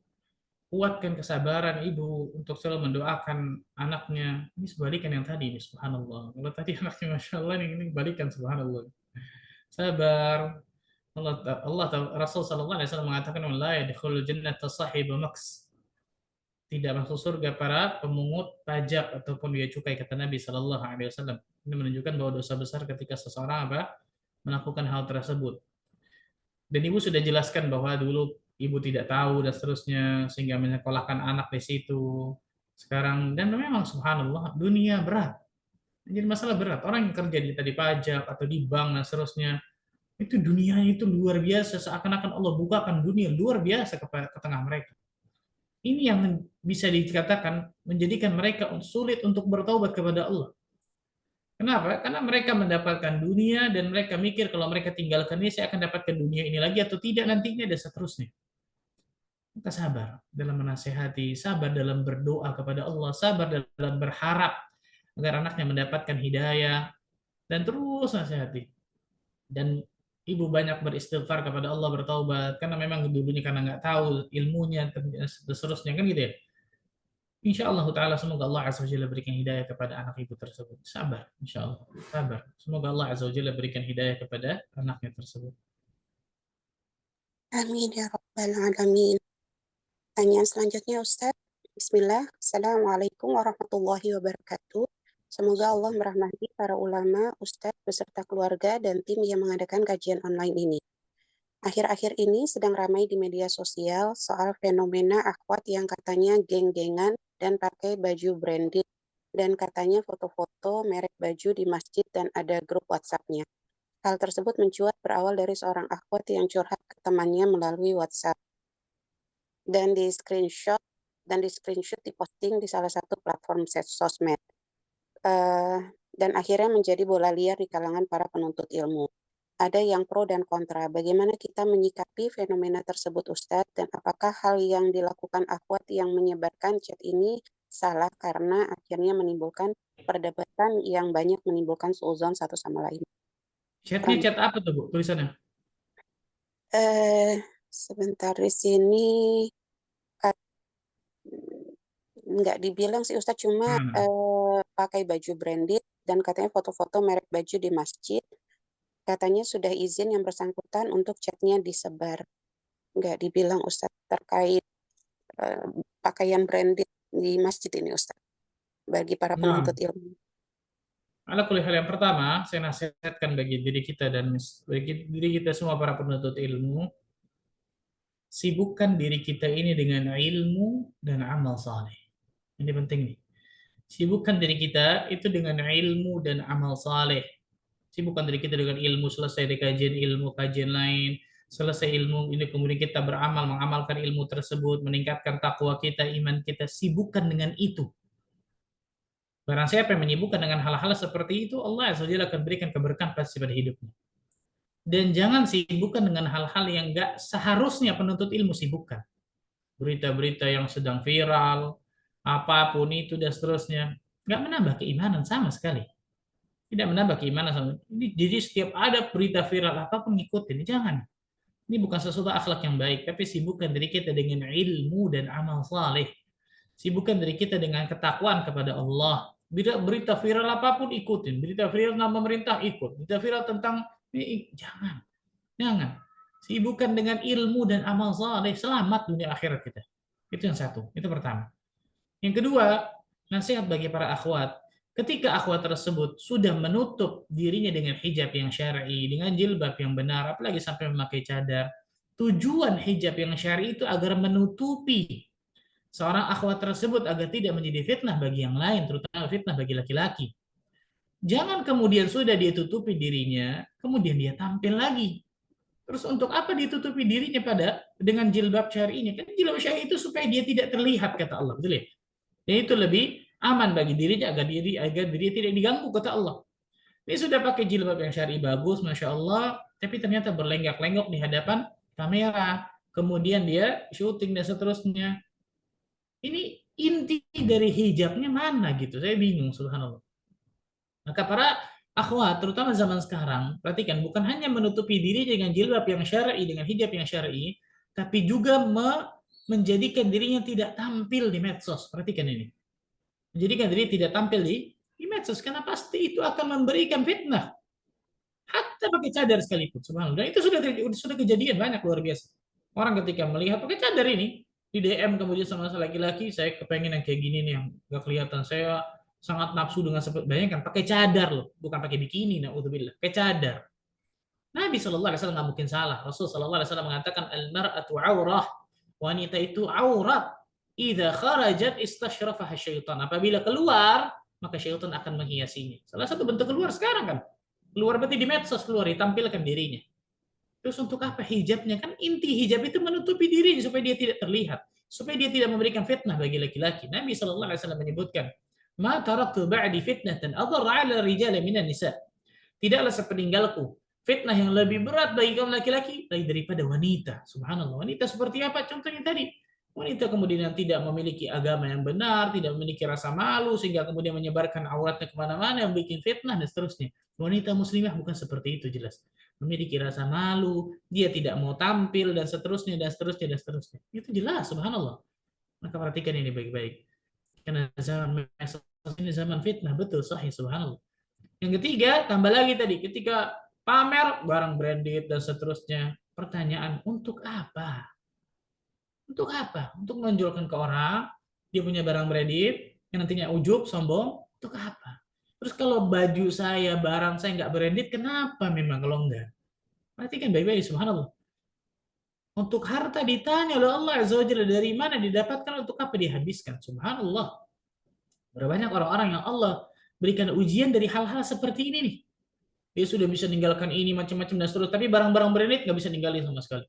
Kuatkan kesabaran ibu untuk selalu mendoakan anaknya. Ini sebalikan yang tadi, ini subhanallah. Kalau tadi anaknya masya Allah, ini balikan subhanallah. Sabar. Allah, Allah Rasul Sallallahu Alaihi Wasallam mengatakan, la yadkhulul jannata sahibu maks. Tidak masuk surga para pemungut pajak ataupun biaya cukai, kata Nabi Sallallahu Alaihi Wasallam. Ini menunjukkan bahwa dosa besar ketika seseorang melakukan hal tersebut. Dan ibu sudah jelaskan bahwa dulu ibu tidak tahu dan seterusnya sehingga menyekolahkan anak di situ. Sekarang dan memang subhanallah dunia berat. Jadi masalah berat. Orang yang kerja di tadi pajak atau di bank dan seterusnya itu dunianya itu luar biasa, seakan-akan Allah bukakan dunia luar biasa ke tengah mereka. Ini yang bisa dikatakan menjadikan mereka sulit untuk bertaubat kepada Allah. Kenapa? Karena mereka mendapatkan dunia dan mereka mikir kalau mereka tinggalkan ini saya akan dapatkan dunia ini lagi atau tidak nantinya dan seterusnya. Maka sabar dalam menasehati, sabar dalam berdoa kepada Allah, sabar dalam berharap agar anaknya mendapatkan hidayah dan terus nasihati. Dan ibu banyak beristighfar kepada Allah, bertaubat karena memang dulunya karena nggak tahu ilmunya dan seterusnya kan gitu ya. Insya Allah Ta'ala semoga Allah Azza wa Jalla berikan hidayah kepada anak ibu tersebut. Sabar, insya Allah. Sabar. Semoga Allah Azza wa Jalla berikan hidayah kepada anaknya tersebut. Amin ya Rabbal Alamin. Pertanyaan selanjutnya Ustadz. Bismillah. Assalamualaikum warahmatullahi wabarakatuh. Semoga Allah merahmati para ulama, Ustadz, beserta keluarga dan tim yang mengadakan kajian online ini. Akhir-akhir ini sedang ramai di media sosial soal fenomena akhwat yang katanya geng-gengan dan pakai baju branded dan katanya foto-foto merek baju di masjid dan ada grup WhatsApp-nya. Hal tersebut mencuat berawal dari seorang akhwat yang curhat ke temannya melalui WhatsApp dan di screenshot diposting di salah satu platform sosmed. Dan akhirnya menjadi bola liar di kalangan para penuntut ilmu. Ada yang pro dan kontra. Bagaimana kita menyikapi fenomena tersebut, Ustadz? Dan apakah hal yang dilakukan akhwat yang menyebarkan chat ini salah karena akhirnya menimbulkan perdebatan yang banyak menimbulkan suudzon satu sama lain? Chatnya chat apa tuh Bu tulisannya? Sebentar di sini nggak dibilang sih Ustadz, cuma pakai baju branded dan katanya foto-foto merek baju di masjid. Katanya sudah izin yang bersangkutan untuk chatnya disebar. Nggak dibilang Ustadz terkait pakaian branded di masjid ini Ustadz bagi para Nah, penuntut ilmu. ala kuliah hal yang pertama, saya nasihatkan bagi diri kita dan bagi diri kita semua para penuntut ilmu, sibukkan diri kita ini dengan ilmu dan amal saleh. Ini penting nih. Sibukkan diri kita itu dengan ilmu dan amal saleh. Sibukkan diri kita dengan ilmu, selesai di kajian ilmu, kajian lain, selesai ilmu ini kemudian kita beramal, mengamalkan ilmu tersebut, meningkatkan takwa kita, iman kita, sibukkan dengan itu. Barang siapa yang menyibukkan dengan hal-hal seperti itu, Allah Azza wa Jalla akan berikan keberkahan pasti pada hidupnya. Dan jangan sibukkan dengan hal-hal yang enggak seharusnya penuntut ilmu sibukkan. Berita-berita yang sedang viral, apapun itu dan seterusnya, nggak menambah keimanan sama sekali. Tidak menambah keimanan sama. Jadi setiap ada berita viral apapun ngikutin, jangan. Ini bukan sesuatu akhlak yang baik, tapi sibukkan diri kita dengan ilmu dan amal saleh. Sibukkan diri kita dengan ketakwaan kepada Allah. Berita viral apapun ikutin. Berita viral tentang pemerintah ikut. Berita viral tentang ini jangan. Jangan. Sibukkan dengan ilmu dan amal saleh, selamat dunia akhirat kita. Itu yang satu. Itu pertama. Yang kedua, nasihat bagi para akhwat. Ketika akhwat tersebut sudah menutup dirinya dengan hijab yang syar'i, dengan jilbab yang benar, apalagi sampai memakai cadar, tujuan hijab yang syar'i itu agar menutupi seorang akhwat tersebut agar tidak menjadi fitnah bagi yang lain, terutama fitnah bagi laki-laki. Jangan kemudian sudah dia tutupi dirinya, kemudian dia tampil lagi. Terus untuk apa ditutupi dirinya pada dengan jilbab syar'i ini? Kan jilbab syar'i itu supaya dia tidak terlihat kata Allah, betul ya? Dan itu lebih aman bagi dirinya agar diri tidak diganggu kata Allah. Ini sudah pakai jilbab yang syar'i bagus, masya Allah, tapi ternyata berlenggak-lenggok di hadapan kamera. Kemudian dia syuting dan seterusnya. Ini inti dari hijabnya mana gitu? Saya bingung, subhanallah. Maka para akhwat, terutama zaman sekarang, perhatikan, bukan hanya menutupi diri dengan jilbab yang syar'i, dengan hijab yang syar'i, tapi juga menjadikan dirinya tidak tampil di medsos. Perhatikan ini. Menjadikan diri tidak tampil di medsos, karena pasti itu akan memberikan fitnah. Hatta pakai cadar sekalipun, subhanallah. Dan itu sudah kejadian banyak, luar biasa. Orang ketika melihat pakai cadar ini, di DM kemudian sama laki-laki, saya kepengen yang kayak gini nih, yang gak kelihatan. Saya sangat nafsu dengan seperti, bayangkan pakai cadar loh, bukan pakai bikini, naudzubillah, pakai cadar. Nabi SAW nggak mungkin salah. Rasul SAW mengatakan al-mar'atu aurah, wanita itu aurat. Idza kharajat istashrafaha syaitan. Apabila keluar, maka syaitan akan menghiasinya. Salah satu bentuk keluar sekarang kan. Keluar berarti di medsos, keluar ditampilkan dirinya. Terus untuk apa hijabnya? Kan inti hijab itu menutupi dirinya supaya dia tidak terlihat, supaya dia tidak memberikan fitnah bagi laki-laki. Nabi SAW menyebutkan, "Ma taraktu ba'di fitnatan adharra 'ala rijali minan nisa." Tidaklah sepeninggalku fitnah yang lebih berat bagi kaum laki-laki daripada wanita. Subhanallah. Wanita seperti apa? Contohnya tadi. Wanita kemudian yang tidak memiliki agama yang benar, tidak memiliki rasa malu, sehingga kemudian menyebarkan auratnya kemana-mana, yang bikin fitnah, dan seterusnya. Wanita muslimah bukan seperti itu, jelas. Memiliki rasa malu, dia tidak mau tampil, dan seterusnya, dan seterusnya, dan seterusnya. Itu jelas, subhanallah. Maka perhatikan ini baik-baik. Karena zaman ini zaman fitnah, betul, sahih, subhanallah. Yang ketiga, tambah lagi tadi, ketika pamer barang branded dan seterusnya. Pertanyaan, untuk apa? Untuk apa? Untuk menonjolkan ke orang, dia punya barang branded, yang nantinya ujub, sombong, untuk apa? Terus kalau baju saya, barang saya nggak branded, kenapa memang kalau enggak? Perhatikan baik-baik, subhanallah. Untuk harta ditanya oleh Allah Azza wa Jalla, dari mana didapatkan, untuk apa dihabiskan? Subhanallah. Berapa banyak orang-orang yang Allah berikan ujian dari hal-hal seperti ini nih. Dia sudah bisa ninggalkan ini macam-macam dan seterusnya, tapi barang-barang branded nggak bisa ninggalin sama sekali.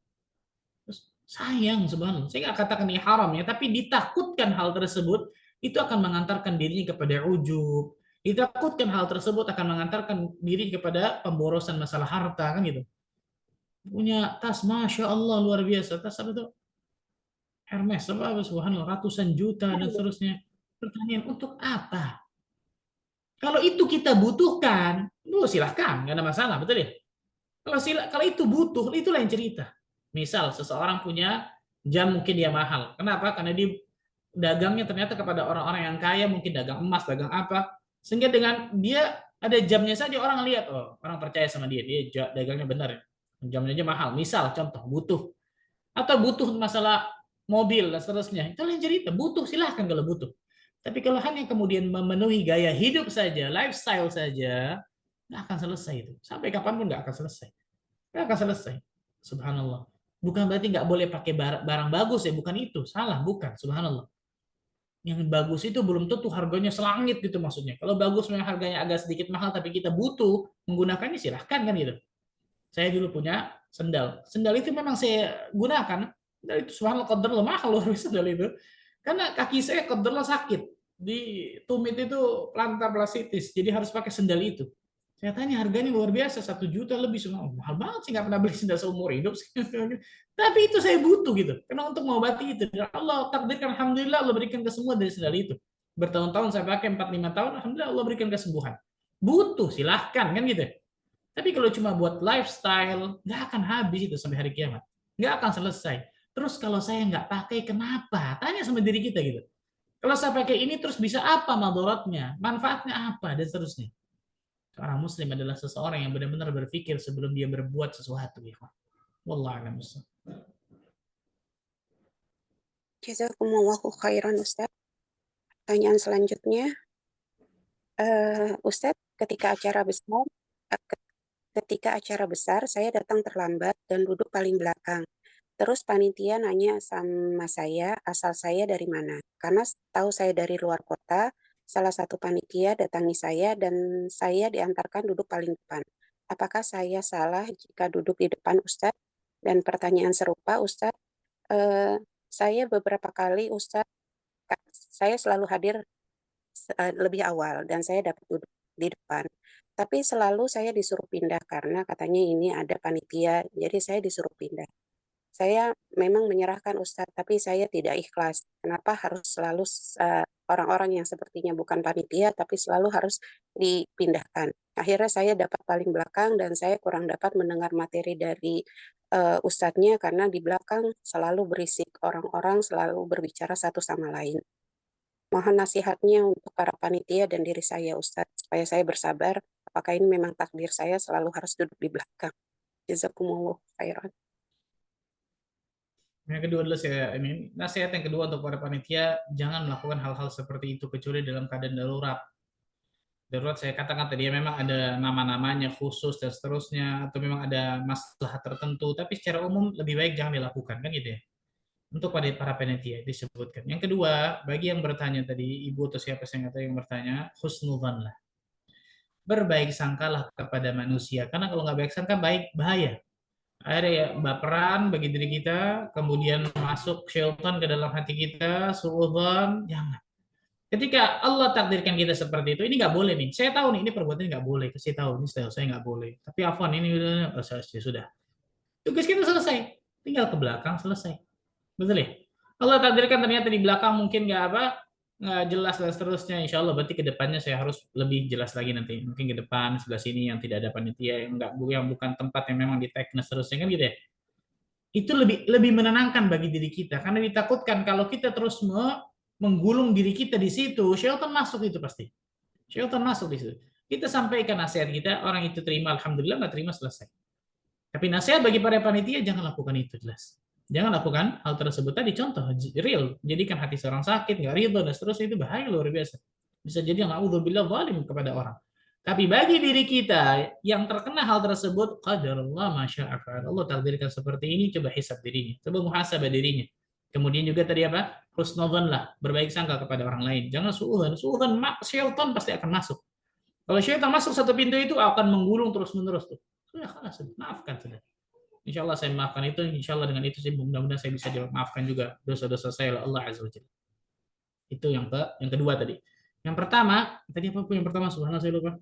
Terus sayang subhanallah. Saya nggak katakan ini haram ya, tapi ditakutkan hal tersebut itu akan mengantarkan dirinya kepada ujub. Ditakutkan hal tersebut akan mengantarkan diri kepada pemborosan masalah harta kan gitu. Punya tas, masya Allah luar biasa. Tas apa tuh? Hermes apa subhanallah, ratusan juta dan seterusnya. Pertanyaan, untuk apa? Kalau itu kita butuhkan, silahkan, nggak ada masalah, betul ya? Kalau itu butuh, itu lain cerita. Misal seseorang punya jam, mungkin dia mahal. Kenapa? Karena dia dagangnya ternyata kepada orang-orang yang kaya, mungkin dagang emas, dagang apa, sehingga dengan dia ada jamnya saja orang lihat, oh orang percaya sama dia, dia dagangnya benar, jamnya aja mahal. Misal contoh butuh, atau butuh masalah mobil dan seterusnya, itu lain cerita. Butuh silahkan kalau butuh. Tapi kalau hanya kemudian memenuhi gaya hidup saja, lifestyle saja, nggak akan selesai itu. Sampai kapanpun nggak akan selesai. Nggak akan selesai. Subhanallah. Bukan berarti nggak boleh pakai barang bagus ya, bukan itu. Salah, bukan. Subhanallah. Yang bagus itu belum tentu harganya selangit gitu maksudnya. Kalau bagus memang harganya agak sedikit mahal, tapi kita butuh menggunakannya, silahkan kan gitu. Saya dulu punya sendal. Sendal itu memang saya gunakan. Sendal itu subhanallah qadarullah mahal loh sendal itu. Karena kaki saya qadarullah sakit. Di tumit itu plantar fasciitis. Jadi harus pakai sendal itu. Saya tanya harganya luar biasa, 1 juta lebih semua. Mahal banget sih, nggak pernah beli sendal seumur hidup. Tapi itu saya butuh gitu. Karena untuk mengobati itu. Dan Allah takdirkan, alhamdulillah Allah berikan ke semua dari sendal itu. Bertahun-tahun saya pakai, 4-5 tahun, alhamdulillah Allah berikan kesembuhan. Butuh, silahkan kan gitu. Tapi kalau cuma buat lifestyle, nggak akan habis itu sampai hari kiamat. Nggak akan selesai. Terus kalau saya nggak pakai, kenapa? Tanya sama diri kita gitu. Kalau saya pakai ini terus bisa apa madaratnya? Manfaatnya apa? Dan seterusnya. Seorang muslim adalah seseorang yang benar-benar berpikir sebelum dia berbuat sesuatu. Ya. Wallahu a'lam bishawab. Jazakumullahu khairan Ustaz. Pertanyaan selanjutnya, Ustaz, ketika acara besar, saya datang terlambat dan duduk paling belakang. Terus panitia nanya sama saya, asal saya dari mana. Karena tahu saya dari luar kota, salah satu panitia datangi saya dan saya diantarkan duduk paling depan. Apakah saya salah jika duduk di depan Ustadz? Dan pertanyaan serupa, Ustadz, eh, saya beberapa kali Ustadz, saya selalu hadir lebih awal dan saya dapat duduk di depan. Tapi selalu saya disuruh pindah karena katanya ini ada panitia, jadi saya disuruh pindah. Saya memang menyerahkan Ustadz, tapi saya tidak ikhlas. Kenapa harus selalu orang-orang yang sepertinya bukan panitia, tapi selalu harus dipindahkan. Akhirnya saya dapat paling belakang dan saya kurang dapat mendengar materi dari Ustadznya karena di belakang selalu berisik orang-orang selalu berbicara satu sama lain. Mohon nasihatnya untuk para panitia dan diri saya, Ustadz, supaya saya bersabar. Apakah ini memang takdir saya selalu harus duduk di belakang? Jazakumullah khairan. Yang kedua adalah ini nasihat yang kedua untuk para panitia, jangan melakukan hal-hal seperti itu kecuali dalam keadaan darurat. Darurat saya katakan tadi ya memang ada nama-namanya khusus dan seterusnya atau memang ada masalah tertentu, tapi secara umum lebih baik jangan dilakukan kan gitu ya. Untuk pada para panitia disebutkan. Yang kedua, bagi yang bertanya tadi, ibu atau siapa yang bertanya, husnudzan lah. Berbaik sangkalah kepada manusia, karena kalau nggak baik sangka baik bahaya. Ada ya baperan bagi diri kita, kemudian masuk syaitan ke dalam hati kita, suudzon, jangan. Ketika Allah takdirkan kita seperti itu, ini nggak boleh nih. Saya tahu nih ini perbuatan nggak boleh, kasih tahu ini saya nggak boleh. Tapi afwan ini udah sudah. Tugas kita selesai, tinggal ke belakang selesai. Betul ya? Allah takdirkan ternyata di belakang mungkin nggak jelas dan seterusnya. Insya Allah berarti ke depannya saya harus lebih jelas lagi nanti. Mungkin ke depan sebelah sini yang tidak ada panitia yang nggak yang bukan tempat yang memang di tag dan seterusnya kan gitu ya. Itu lebih lebih menenangkan bagi diri kita karena ditakutkan kalau kita terus menggulung diri kita di situ, syaitan masuk itu pasti. Syaitan masuk di situ. Kita sampaikan nasihat kita, orang itu terima, alhamdulillah, nggak terima selesai. Tapi nasihat bagi para panitia jangan lakukan itu jelas. Jangan lakukan hal tersebut tadi contoh real, jadikan hati seorang sakit, nggak ridho dan seterusnya itu bahaya luar biasa. Bisa jadi naudzubillah zalim kepada orang. Tapi bagi diri kita yang terkena hal tersebut, qadarullah masya'afa'al. Allah takdirkan seperti ini, coba hisab dirinya, coba muhasabah dirinya. Kemudian juga tadi apa? Husnudzan lah, berbaik sangka kepada orang lain. Jangan suudzon. Suudzon syaitan pasti akan masuk. Kalau syaitan masuk satu pintu itu akan menggulung terus-menerus tuh. Sudah, maafkan sudah. Insya Allah saya maafkan itu. Insya Allah dengan itu sih mudah-mudahan saya bisa dimaafkan juga dosa-dosa saya oleh Allah Azza wa Jalla. Itu yang kedua tadi. Yang pertama, tadi apa yang pertama? Subhanallah saya lupa.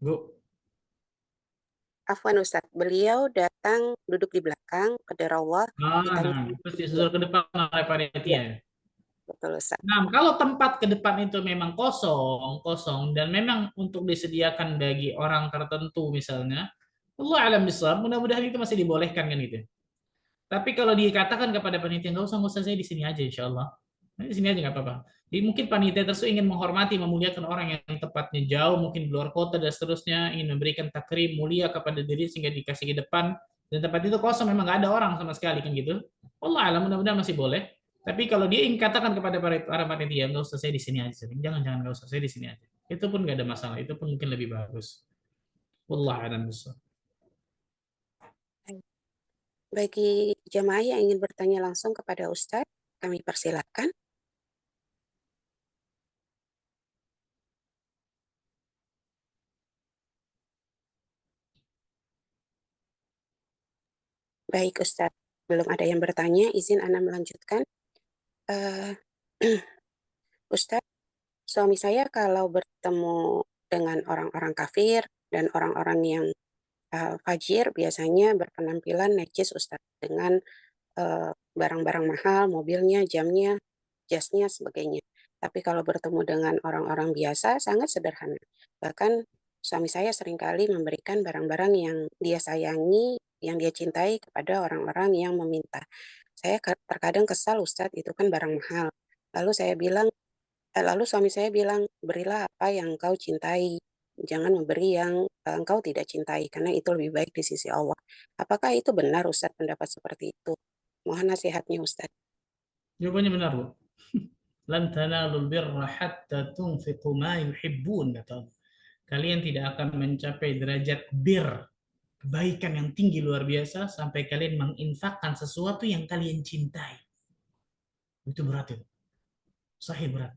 Bu. Afwan Ustaz, beliau datang duduk di belakang, qadarullah, ditanya. Nah, terus disuruh ke depan oleh Ya, panitia. betul Ustaz. Nah, kalau tempat ke depan itu memang kosong, kosong dan memang untuk disediakan bagi orang tertentu misalnya, Allah alam bisawab, mudah-mudahan itu masih dibolehkan kan gitu. Tapi kalau dikatakan kepada panitia nggak usah saya di sini aja insya Allah. Nah, di sini aja nggak apa-apa. Jadi mungkin panitia tersebut ingin menghormati, memuliakan orang yang tepatnya jauh, mungkin di luar kota dan seterusnya, ingin memberikan takrim mulia kepada diri sehingga dikasih ke depan dan tempat itu kosong memang nggak ada orang sama sekali kan gitu. Allah alam mudah-mudahan masih boleh. Tapi kalau dia ingin katakan kepada para panitia nggak usah saya di sini aja, jangan nggak usah saya di sini aja. Itu pun nggak ada masalah. Itu pun mungkin lebih bagus. Allah alam besar. Bagi jamaah yang ingin bertanya langsung kepada Ustaz, kami persilakan. Baik Ustaz, belum ada yang bertanya, izin Ana melanjutkan. Uh, Ustaz, suami saya kalau bertemu dengan orang-orang kafir dan orang-orang yang fajir biasanya berpenampilan najis Ustaz dengan barang-barang mahal, mobilnya, jamnya, jasnya, sebagainya. Tapi kalau bertemu dengan orang-orang biasa sangat sederhana. Bahkan suami saya seringkali memberikan barang-barang yang dia sayangi, yang dia cintai kepada orang-orang yang meminta. Saya terkadang kesal, Ustadz, itu kan barang mahal. Lalu saya bilang, lalu suami saya bilang, berilah apa yang engkau cintai. Jangan memberi yang engkau tidak cintai, karena itu lebih baik di sisi Allah. Apakah itu benar, Ustadz, pendapat seperti itu? Mohon nasihatnya, Ustadz. Jawabannya benar, Bu. Lan tanalul birra hatta tunfiqu ma yuhibbun, kata Allah. Kalian tidak akan mencapai derajat bir, kebaikan yang tinggi luar biasa, sampai kalian menginfakkan sesuatu yang kalian cintai. Itu berat itu. Sahih berat.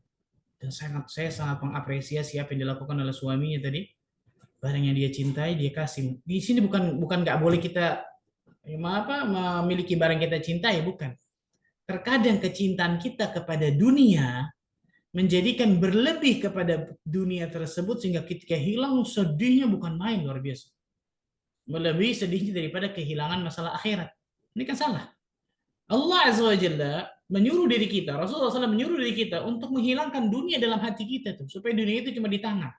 Dan saya sangat mengapresiasi apa yang dilakukan oleh suaminya tadi. Barang yang dia cintai, dia kasih. Di sini bukan nggak boleh kita memiliki barang yang kita cintai, bukan. Terkadang kecintaan kita kepada dunia menjadikan berlebih kepada dunia tersebut, sehingga ketika hilang sedihnya bukan main, luar biasa. Melebihi sedihnya daripada kehilangan masalah akhirat. Ini kan salah. Allah Azza wa Jalla menyuruh diri kita, Rasulullah SAW menyuruh diri kita untuk menghilangkan dunia dalam hati kita tuh, supaya dunia itu cuma di tangan.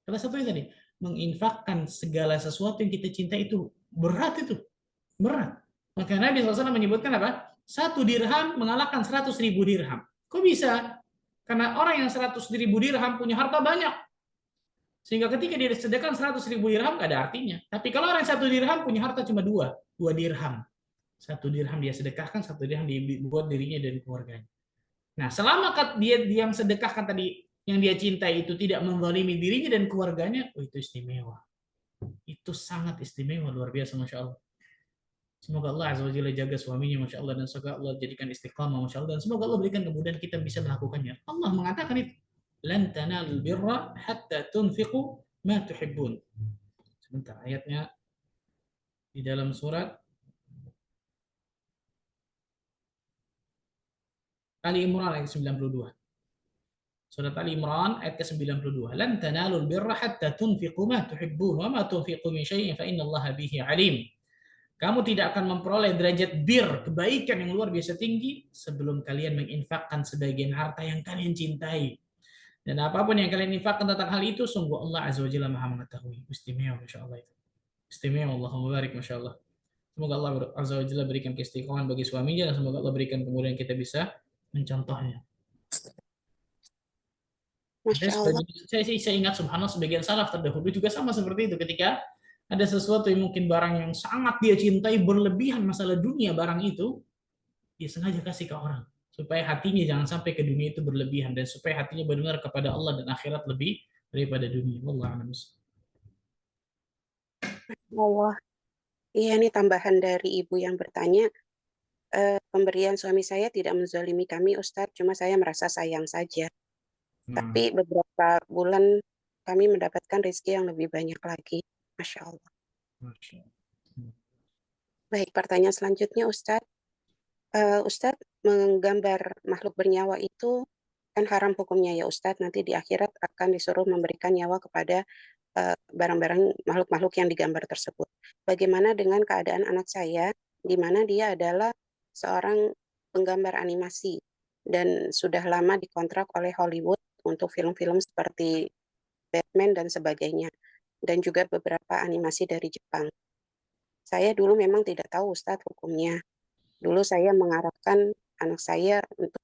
Salah satunya tadi, menginfakkan segala sesuatu yang kita cinta itu berat itu. Berat. Maka Nabi SAW menyebutkan apa? 1 dirham mengalahkan 100.000 dirham. Kok bisa? Karena orang yang 100.000 dirham punya harta banyak. Sehingga ketika dia sedekahkan 100.000 dirham gak ada artinya. Tapi kalau orang yang 1 dirham punya harta cuma 2 dirham. 1 dirham dia sedekahkan, 1 dirham dibuat dirinya dan keluarganya. Nah, selama dia yang sedekahkan tadi, yang dia cintai itu tidak menzalimi dirinya dan keluarganya, oh itu istimewa. Itu sangat istimewa, luar biasa, Masya Allah. Semoga Allah Azza wa Jalla jaga suaminya, Masya Allah, dan semoga Allah jadikan istiqamah, Masya Allah, dan semoga Allah berikan kemudian kita bisa melakukannya. Allah mengatakan itu, lan tanalul birra hatta tunfiqu ma tuhibbun. Sebentar, ayatnya di dalam surat Ali Imran ayat 92. Surat Ali Imran ayat ke-92. Lan tanalul birra hatta tunfiqu ma tuhibbun wa ma tunfiqu min syai'in fa innallaha bihi alim. Kamu tidak akan memperoleh derajat bir, kebaikan yang luar biasa tinggi, sebelum kalian menginfakkan sebagian harta yang kalian cintai. Dan apapun yang kalian infakkan tentang hal itu, sungguh Allah Azza wa Jalla maha mengetahui. Istimewa, Masya Allah itu. Istimewa, Allahumma barik, Masya Allah. Semoga Allah Azza wa Jalla berikan keistiqomahan bagi suaminya, dan semoga Allah berikan kemudian kita bisa mencontohnya. Masya Allah. Saya ingat subhanallah, sebagian salaf terdahulu juga sama seperti itu, ketika ada sesuatu yang mungkin barang yang sangat dia cintai berlebihan masalah dunia barang itu, dia sengaja kasih ke orang supaya hatinya jangan sampai ke dunia itu berlebihan, dan supaya hatinya benar kepada Allah dan akhirat lebih daripada dunia. Wallahu a'lam. Allah. Iya, ini tambahan dari ibu yang bertanya. Pemberian suami saya tidak menzalimi kami, Ustadz. Cuma saya merasa sayang saja. Hmm. Tapi beberapa bulan kami mendapatkan rezeki yang lebih banyak lagi. Masya Allah. Masya Allah. Baik, pertanyaan selanjutnya, Ustadz. Ustadz, menggambar makhluk bernyawa itu kan haram hukumnya ya, Ustadz. Nanti di akhirat akan disuruh memberikan nyawa kepada barang-barang makhluk-makhluk yang digambar tersebut. Bagaimana dengan keadaan anak saya, di mana dia adalah seorang penggambar animasi dan sudah lama dikontrak oleh Hollywood untuk film-film seperti Batman dan sebagainya, dan juga beberapa animasi dari Jepang. Saya dulu memang tidak tahu, Ustadz, hukumnya. Dulu saya mengarahkan anak saya untuk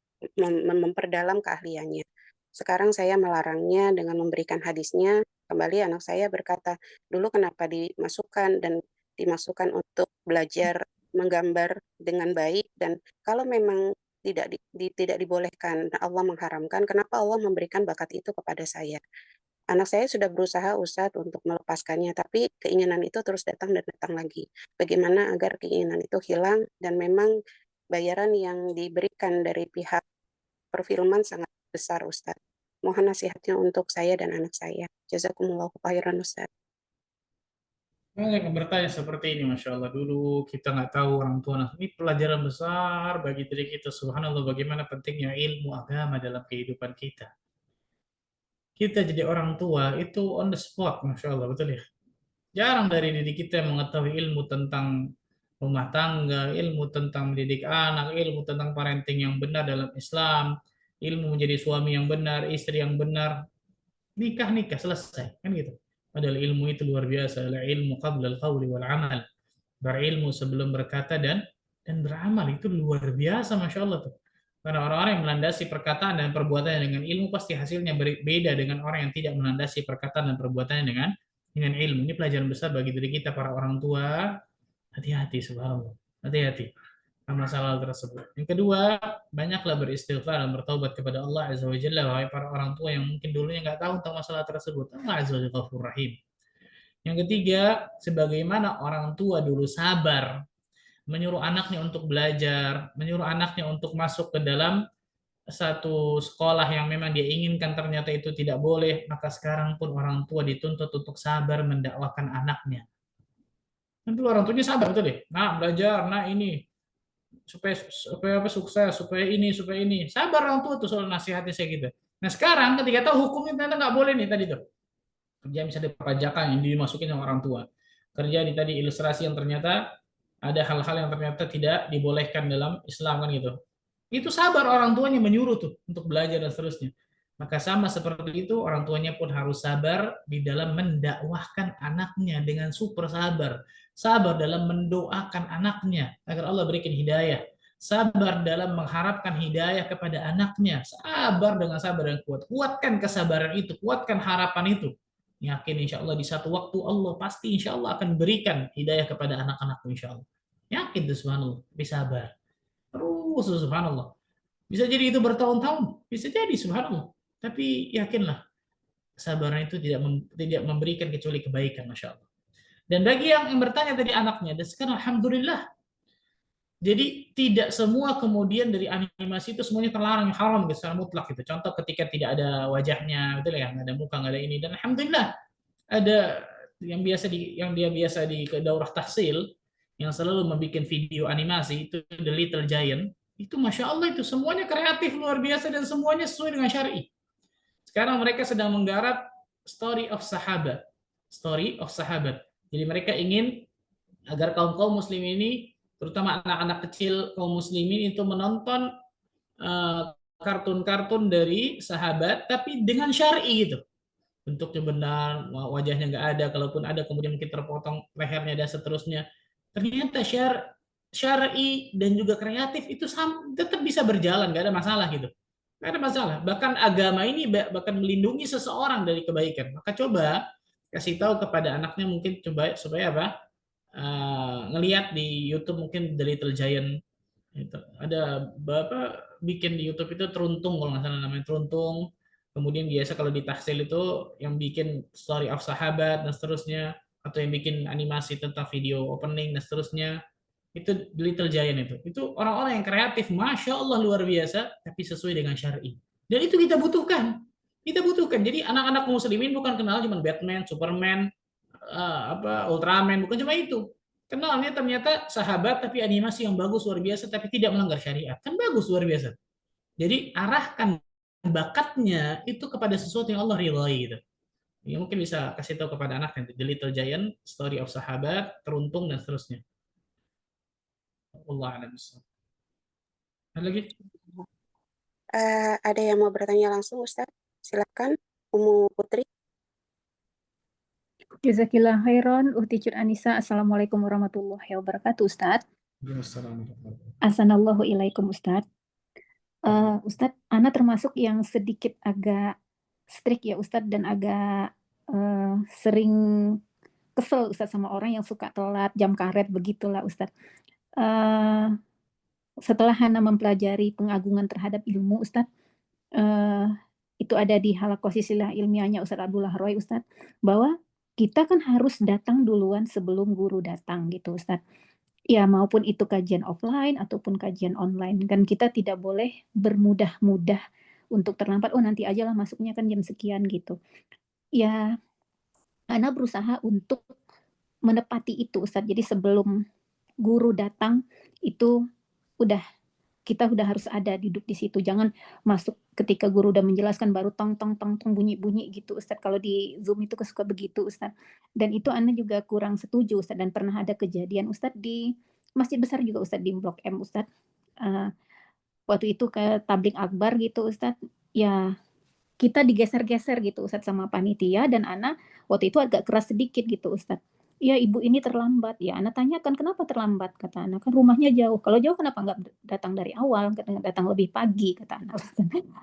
memperdalam keahliannya. Sekarang saya melarangnya dengan memberikan hadisnya. Kembali anak saya berkata, dulu kenapa dimasukkan untuk belajar menggambar dengan baik, dan kalau memang tidak dibolehkan, Allah mengharamkan, kenapa Allah memberikan bakat itu kepada saya? Anak saya sudah berusaha, Ustadz, untuk melepaskannya, tapi keinginan itu terus datang dan datang lagi. Bagaimana agar keinginan itu hilang, dan memang bayaran yang diberikan dari pihak perfilman sangat besar, Ustadz. Mohon nasihatnya untuk saya dan anak saya. Jazakumullahu khairan, Ustadz. Banyak yang bertanya seperti ini, Masya Allah. Dulu kita nggak tahu orang tua. Nah, ini pelajaran besar bagi diri kita. Subhanallah, bagaimana pentingnya ilmu agama dalam kehidupan kita. Kita jadi orang tua itu on the spot, Masya Allah, betul ya. Jarang dari diri kita mengetahui ilmu tentang rumah tangga, ilmu tentang mendidik anak, ilmu tentang parenting yang benar dalam Islam, ilmu menjadi suami yang benar, istri yang benar, nikah, nikah, selesai. Kan gitu. Padahal ilmu itu luar biasa. La ilmu qabla al-qawli wal amal. Berilmu sebelum berkata dan beramal itu luar biasa, masya Allah tuh. Karena orang-orang yang melandasi perkataan dan perbuatannya dengan ilmu pasti hasilnya berbeda dengan orang yang tidak melandasi perkataan dan perbuatannya dengan ilmu. Ini pelajaran besar bagi diri kita para orang tua. Hati-hati, subhanallah. Hati-hati sama masalah tersebut. Yang kedua, banyaklah beristighfar dan bertaubat kepada Allah Azza wa Jalla, wahai para orang tua yang mungkin dulunya nggak tahu tentang masalah tersebut. Allah Azza wa Jalla Ghafur Rahim. Yang ketiga, sebagaimana orang tua dulu sabar menyuruh anaknya untuk belajar, menyuruh anaknya untuk masuk ke dalam satu sekolah yang memang dia inginkan ternyata itu tidak boleh, maka sekarang pun orang tua dituntut untuk sabar mendakwakan anaknya. Tentu orang tuanya sabar betul deh. Nah, belajar, nah ini supaya supaya apa sukses, supaya ini. Sabar orang tua tuh soal nasihatnya saya gitu. Nah, sekarang ketika tahu hukumnya ternyata nggak boleh nih tadi tuh. Kerja misalnya pajakan yang dimasukin sama orang tua. Kerja di tadi ilustrasi yang ternyata ada hal-hal yang ternyata tidak dibolehkan dalam Islam kan gitu. Itu sabar orang tuanya menyuruh tuh untuk belajar dan seterusnya. Maka sama seperti itu orang tuanya pun harus sabar di dalam mendakwahkan anaknya dengan super sabar. Sabar dalam mendoakan anaknya agar Allah berikan hidayah. Sabar dalam mengharapkan hidayah kepada anaknya. Sabar dengan sabar yang kuat. Kuatkan kesabaran itu, kuatkan harapan itu. Yakin insya Allah di satu waktu Allah pasti insya Allah akan berikan hidayah kepada anak-anakku insya Allah. Yakin tuh subhanallah. Tapi sabar. Terus subhanallah. Bisa jadi itu bertahun-tahun. Bisa jadi subhanallah. Tapi yakinlah kesabaran itu tidak memberikan kecuali kebaikan, masya Allah. Dan bagi yang bertanya tadi anaknya, dan sekarang alhamdulillah, jadi tidak semua kemudian dari animasi itu semuanya terlarang haram gitu, secara mutlak gitu. Contoh ketika tidak ada wajahnya, betul ya, nggak ada muka, nggak ada ini. Dan alhamdulillah ada yang dia biasa di ke daurah tahsil yang selalu membuat video animasi itu The Little Giant. Itu masya Allah itu semuanya kreatif luar biasa dan semuanya sesuai dengan syar'i. Sekarang mereka sedang menggarap Story of Sahabat. Story of Sahabat. Jadi mereka ingin agar kaum-kaum muslim ini, terutama anak-anak kecil kaum muslimin itu menonton kartun-kartun dari sahabat, tapi dengan syar'i gitu. Bentuknya benar, wajahnya nggak ada, kalaupun ada kemudian mungkin terpotong lehernya dan seterusnya. Ternyata syar'i dan juga kreatif itu tetap bisa berjalan, nggak ada masalah gitu. Nggak ada masalah. Bahkan agama ini bahkan melindungi seseorang dari kebaikan. Maka coba kasih tahu kepada anaknya mungkin coba supaya apa? Ngelihat di YouTube mungkin The Little Giant itu. Ada bapak bikin di YouTube itu teruntung kalau nggak salah namanya teruntung. Kemudian biasa kalau di tahsil itu yang bikin story of sahabat dan seterusnya atau yang bikin animasi tentang video opening dan seterusnya itu Little Giant itu orang-orang yang kreatif, masya Allah luar biasa, tapi sesuai dengan syar'i. Dan itu kita butuhkan. Jadi anak-anak muslimin bukan kenal cuma Batman, Superman, Ultraman, bukan cuma itu. Kenalnya ternyata sahabat tapi animasi yang bagus luar biasa, tapi tidak melanggar syariat, kan bagus luar biasa. Jadi arahkan bakatnya itu kepada sesuatu yang Allah ridhoi gitu. Ya, mungkin bisa kasih tahu kepada anak nanti The Little Giant, Story of Sahabat, Teruntung dan seterusnya. Allah a'lam bishawab. Ada lagi? Ada yang mau bertanya langsung, Ustaz? Silakan, Umu Putri. Jazakillah khairan, Uhti Anisa. Assalamualaikum warahmatullahi wabarakatuh, Ustaz. Asanallahu ilaikum, Ustaz. Ustaz, Ana termasuk yang sedikit agak strict ya, Ustaz, dan agak sering kesel, Ustaz, sama orang yang suka telat, jam karet, begitulah, Ustaz. Setelah Hana mempelajari pengagungan terhadap ilmu, Ustaz, itu ada di halakoh silsilah ilmiahnya Ustaz Abdullah Roy, Ustaz, bahwa kita kan harus datang duluan sebelum guru datang gitu, Ustaz. Ya, maupun itu kajian offline ataupun kajian online. Kan kita tidak boleh bermudah-mudah untuk terlambat, oh nanti aja lah masuknya kan jam sekian gitu. Ya, Ana berusaha untuk menepati itu, Ustaz. Jadi sebelum guru datang itu kita udah harus ada duduk di situ. Jangan masuk ketika guru udah menjelaskan baru tong tong tong tong bunyi-bunyi gitu, Ustaz. Kalau di Zoom itu suka begitu, Ustaz. Dan itu Ana juga kurang setuju, Ustaz. Dan pernah ada kejadian, Ustaz, di masjid besar juga, Ustaz, di Blok M, Ustaz. Waktu itu ke tablik akbar gitu, Ustaz. Ya, kita digeser-geser gitu Ustadz sama panitia, dan Ana waktu itu agak keras sedikit gitu Ustadz. "Ya ibu ini terlambat." Ya Ana tanyakan, "Kenapa terlambat?" Kata Ana, "Kan rumahnya jauh." "Kalau jauh kenapa nggak datang dari awal, datang lebih pagi?" Kata Ana.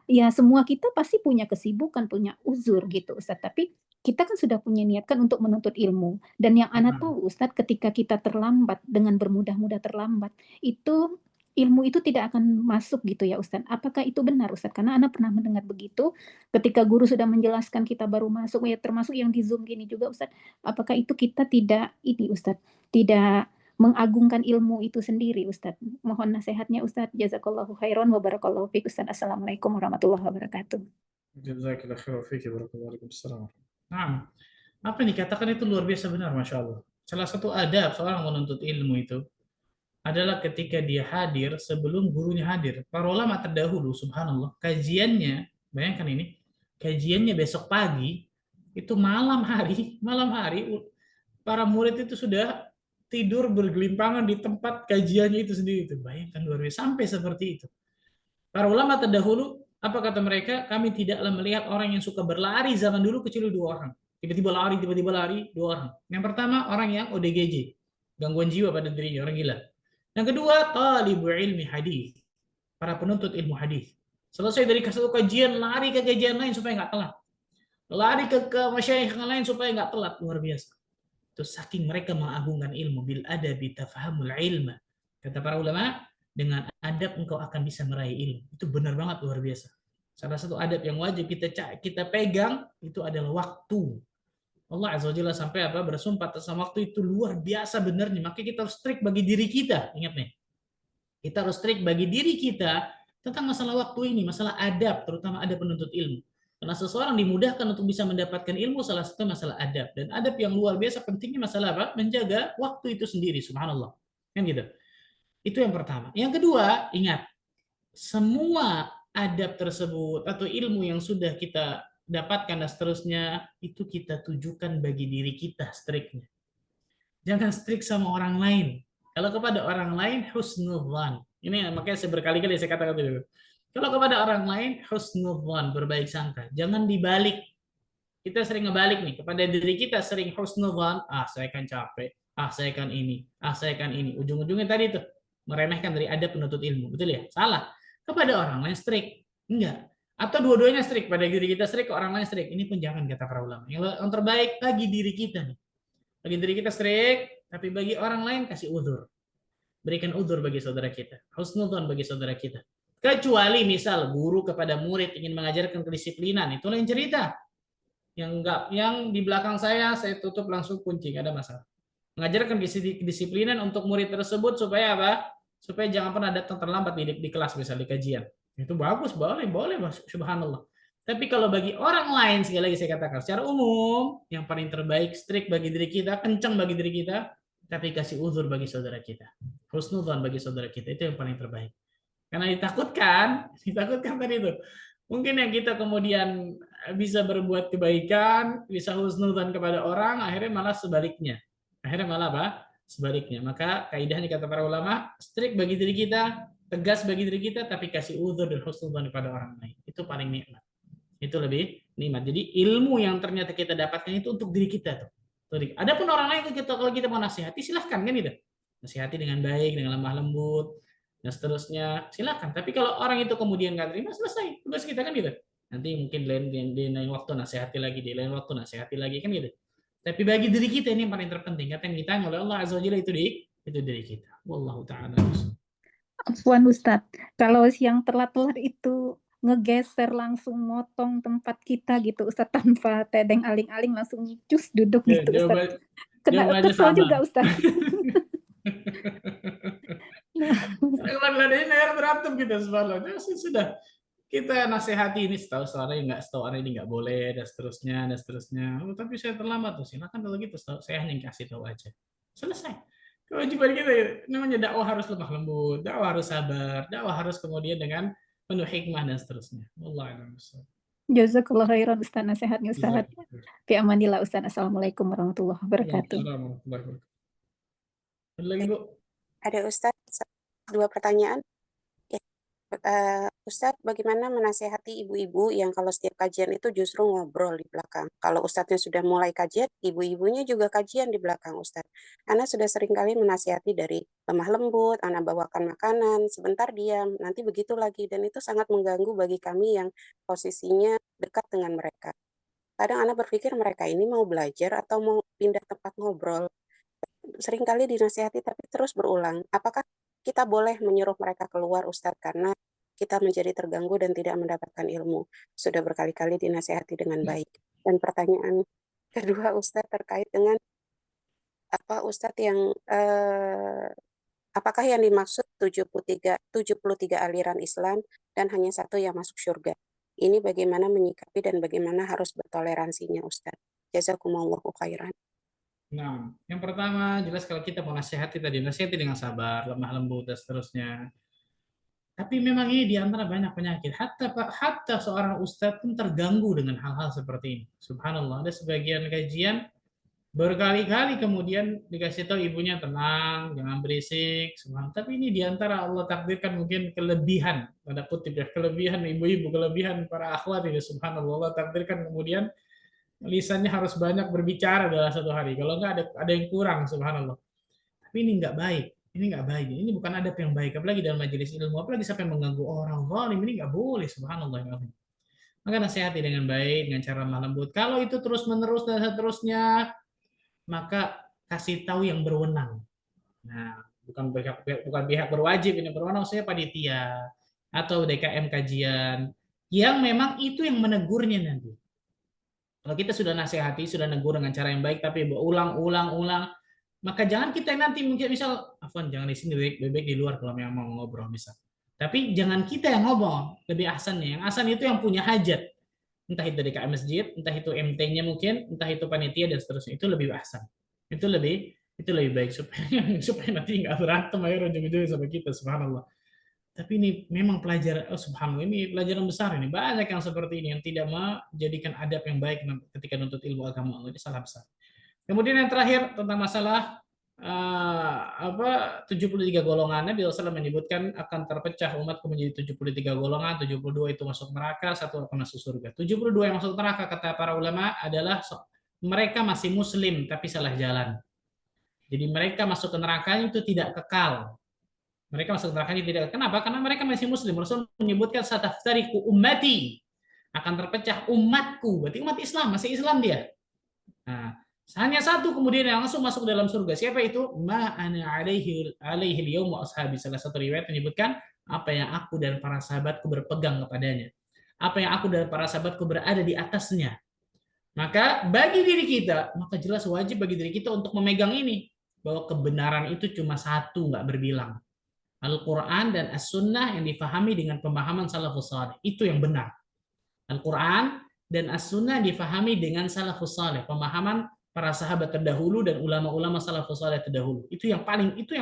Ya semua kita pasti punya kesibukan, punya uzur gitu Ustadz, tapi kita kan sudah punya niatkan untuk menuntut ilmu. Dan yang Ana tahu Ustadz, ketika kita terlambat dengan bermudah-mudah terlambat, itu ilmu itu tidak akan masuk gitu ya Ustadz. Apakah itu benar Ustadz? Karena Ana pernah mendengar begitu, ketika guru sudah menjelaskan kita baru masuk, ya termasuk yang di Zoom gini juga Ustadz. Apakah itu kita tidak ini Ustadz, tidak mengagungkan ilmu itu sendiri Ustadz? Mohon nasihatnya Ustadz. Jazakallahu khairan wa barakallahu fiik Ustadz. Assalamualaikum warahmatullahi wabarakatuh. Jazakallahu khairan fiki, Waalaikumsalam. Nah, apa yang dikatakan itu luar biasa benar, Masya Allah. Salah satu adab seorang menuntut ilmu itu adalah ketika dia hadir sebelum gurunya hadir. Para ulama terdahulu, subhanallah, kajiannya, bayangkan ini, kajiannya besok pagi, itu malam hari, para murid itu sudah tidur bergelimpangan di tempat kajiannya itu sendiri. Itu bayangkan luar biasa, sampai seperti itu. Para ulama terdahulu, apa kata mereka? Kami tidaklah melihat orang yang suka berlari zaman dulu kecuali dua orang. Tiba-tiba lari, dua orang. Yang pertama, orang yang ODGJ, gangguan jiwa pada dirinya, orang gila. Yang kedua, talibu ilmi hadis, para penuntut ilmu hadis. Selesai dari satu kajian, lari ke kajian lain supaya nggak telat. Lari ke masyayikh yang lain supaya nggak telat. Luar biasa. Itu saking mereka mengagungkan ilmu. Bil adabi tafhamul ilma. Kata para ulama, dengan adab engkau akan bisa meraih ilmu. Itu benar banget, luar biasa. Salah satu adab yang wajib kita pegang itu adalah waktu. Allah Azza wa Jalla sampai bersumpah tentang waktu itu luar biasa benarnya. Maka kita harus strict bagi diri kita. Ingat nih. Kita harus strict bagi diri kita tentang masalah waktu ini, masalah adab, terutama adab penuntut ilmu. Karena seseorang dimudahkan untuk bisa mendapatkan ilmu, salah satu masalah adab. Dan adab yang luar biasa pentingnya masalah apa? Menjaga waktu itu sendiri, subhanallah. Kan gitu. Itu yang pertama. Yang kedua, ingat, semua adab tersebut atau ilmu yang sudah kita dapatkan dan seterusnya, itu kita tujukan bagi diri kita striknya. Jangan strik sama orang lain. Kalau kepada orang lain, husnudzan. Ini makanya saya berkali-kali saya katakan dulu. Kalau kepada orang lain, husnudzan, berbaik sangka. Jangan dibalik. Kita sering ngebalik nih. Kepada diri kita sering husnudzan. Saya kan capek. Saya kan ini. Saya kan ini. Ujung-ujungnya tadi tuh. Meremehkan dari adab penuntut ilmu. Betul ya? Salah. Kepada orang lain strik. Enggak. Atau dua-duanya strik. Pada diri kita strik, ke orang lain strik. Ini pun jangan, kata para ulama. Yang terbaik bagi diri kita nih. Bagi diri kita strik, tapi bagi orang lain kasih uzur. Berikan uzur bagi saudara kita. Husnudzon bagi saudara kita. Kecuali misal guru kepada murid ingin mengajarkan kedisiplinan, itu lain cerita. Yang enggak, yang di belakang saya tutup langsung kunci, enggak ada masalah. Mengajarkan kedisiplinan untuk murid tersebut supaya apa? Supaya jangan pernah datang terlambat di kelas, misalnya di kajian. Itu bagus, boleh, subhanallah. Tapi kalau bagi orang lain, sekali lagi saya katakan, secara umum, yang paling terbaik, strict bagi diri kita, kencang bagi diri kita, tapi kasih uzur bagi saudara kita. Husnudzan bagi saudara kita, itu yang paling terbaik. Karena ditakutkan tadi itu. Mungkin yang kita kemudian bisa berbuat kebaikan, bisa husnudzan kepada orang, akhirnya malah sebaliknya. Sebaliknya. Maka kaidahnya kata para ulama, strict bagi diri kita, tegas bagi diri kita, tapi kasih uzur dan husnudzan kepada orang lain. Itu paling nikmat. Itu lebih nikmat. Jadi ilmu yang ternyata kita dapatkan itu untuk diri kita tuh. Adapun orang lain kalau kita mau nasihati, silahkan kan gitu. Nasihati dengan baik, dengan lemah lembut, dan seterusnya, silahkan. Tapi kalau orang itu kemudian nggak terima, selesai. Tugas kita kan gitu. Nanti mungkin di lain waktu nasihati lagi, di lain waktu nasihati lagi kan gitu. Tapi bagi diri kita ini yang paling terpenting. Kata yang ditanya oleh Allah Azza wa Jalla itu diri kita. Wallahu ta'ala. Afwan Ustadz, kalau yang telat-telat itu ngegeser langsung motong tempat kita gitu Ustadz, tanpa tedeng aling-aling langsung cus duduk gitu Ustadz. Kesel juga Ustadz. Kalau ada ini air berantem kita sudah kita nasihati ini, setahu orang ini nggak boleh, dan seterusnya. Tapi saya terlambat tuh, silakan kalau gitu, saya hanya kasih tahu aja, selesai. Kewajiban kita namanya dakwah harus lemah lembut, dakwah harus sabar, dakwah harus kemudian dengan penuh hikmah dan seterusnya. Wallahu a'lam. Jazakallah khairan Ustaz, nasihatnya Ustaz. Fi amanillah Ustaz. Assalamualaikum warahmatullahi wabarakatuh. Ada lagi Bu? Ada Ustaz, 2 pertanyaan. Ya. Ustadz, bagaimana menasehati ibu-ibu yang kalau setiap kajian itu justru ngobrol di belakang? Kalau Ustadznya sudah mulai kajian, ibu-ibunya juga kajian di belakang Ustadz. Ana sudah sering kali menasehati dari lemah lembut, Ana bawakan makanan, sebentar diam, nanti begitu lagi. Dan itu sangat mengganggu bagi kami yang posisinya dekat dengan mereka. Kadang Ana berpikir mereka ini mau belajar atau mau pindah tempat ngobrol. Seringkali dinasihati tapi terus berulang. Apakah kita boleh menyuruh mereka keluar Ustadz karena kita menjadi terganggu dan tidak mendapatkan ilmu? Sudah berkali-kali dinasihati dengan baik. Dan pertanyaan kedua Ustadz terkait dengan apa Ustadz yang apakah yang dimaksud 73 aliran Islam dan hanya satu yang masuk surga? Ini bagaimana menyikapi dan bagaimana harus bertoleransinya Ustadz? Jazakumullahu khairan. Nah, yang pertama jelas kalau kita mau nasihati tadi, nasihati dengan sabar, lemah lembut dan seterusnya. Tapi memang ini di antara banyak penyakit. Hatta seorang ustadz pun terganggu dengan hal-hal seperti ini. Subhanallah, ada sebagian kajian berkali-kali kemudian dikasih tahu ibunya tenang, jangan berisik. Subhanallah. Tapi ini di antara Allah takdirkan mungkin kelebihan, tanda kutip ya, kelebihan ibu-ibu, kelebihan para akhwat ini. Subhanallah, Allah takdirkan kemudian lisannya harus banyak berbicara dalam satu hari. Kalau enggak ada yang kurang, subhanallah. Tapi ini nggak baik. Ini nggak baik. Ini bukan adab yang baik. Apalagi dalam majelis ilmu. Apalagi sampai mengganggu orang zalim. Ini nggak boleh. Subhanallah. Maka nasihati dengan baik, dengan cara lemah lembut. Kalau itu terus menerus dan seterusnya, maka kasih tahu yang berwenang. Nah, bukan pihak berwajib, ini berwenang saya panitia atau DKM kajian yang memang itu yang menegurnya nanti. Kalau kita sudah nasihati, sudah negur dengan cara yang baik, tapi berulang-ulang, maka jangan kita nanti mungkin misal, Afwan jangan di sini, bebek di luar kalau memang mau ngobrol misal. Tapi jangan kita yang ngomong, lebih ahsannya. Yang ahsan itu yang punya hajat. Entah itu DKM masjid, entah itu MT-nya mungkin, entah itu panitia dan seterusnya. Itu lebih ahsan. Itu lebih baik supaya nanti nggak berantem akhirnya ujung-ujungnya sama kita, subhanallah. Tapi ini memang pelajaran, oh subhanallah, ini pelajaran besar ini. Banyak yang seperti ini yang tidak menjadikan adab yang baik ketika nuntut ilmu agama Allah. Ini salah besar. Kemudian yang terakhir tentang masalah 73 golongan. Nabi SAW menyebutkan akan terpecah umatku menjadi 73 golongan, 72 itu masuk neraka, satu akan masuk surga. 72 yang masuk neraka kata para ulama adalah mereka masih muslim tapi salah jalan. Jadi mereka masuk ke neraka itu tidak kekal. Mereka masuk neraka tidak. Kenapa? Karena mereka masih muslim. Rasul menyebutkan sataftariqu ummati, akan terpecah umatku. Berarti umat Islam, masih Islam dia. Nah, hanya satu kemudian yang langsung masuk dalam surga. Siapa itu? Ma ana alaihi al-yaum wa ashabi. Salah satu riwayat menyebutkan apa yang aku dan para sahabatku berpegang kepadanya. Apa yang aku dan para sahabatku berada di atasnya. Maka bagi diri kita, maka jelas wajib bagi diri kita untuk memegang ini. Bahwa kebenaran itu cuma satu, nggak berbilang. Al-Quran dan As-Sunnah yang difahami dengan pemahaman salafus salih. Itu yang benar. Al-Quran dan As-Sunnah difahami dengan salafus salih. Pemahaman para sahabat terdahulu dan ulama-ulama salafus salih terdahulu. Itu yang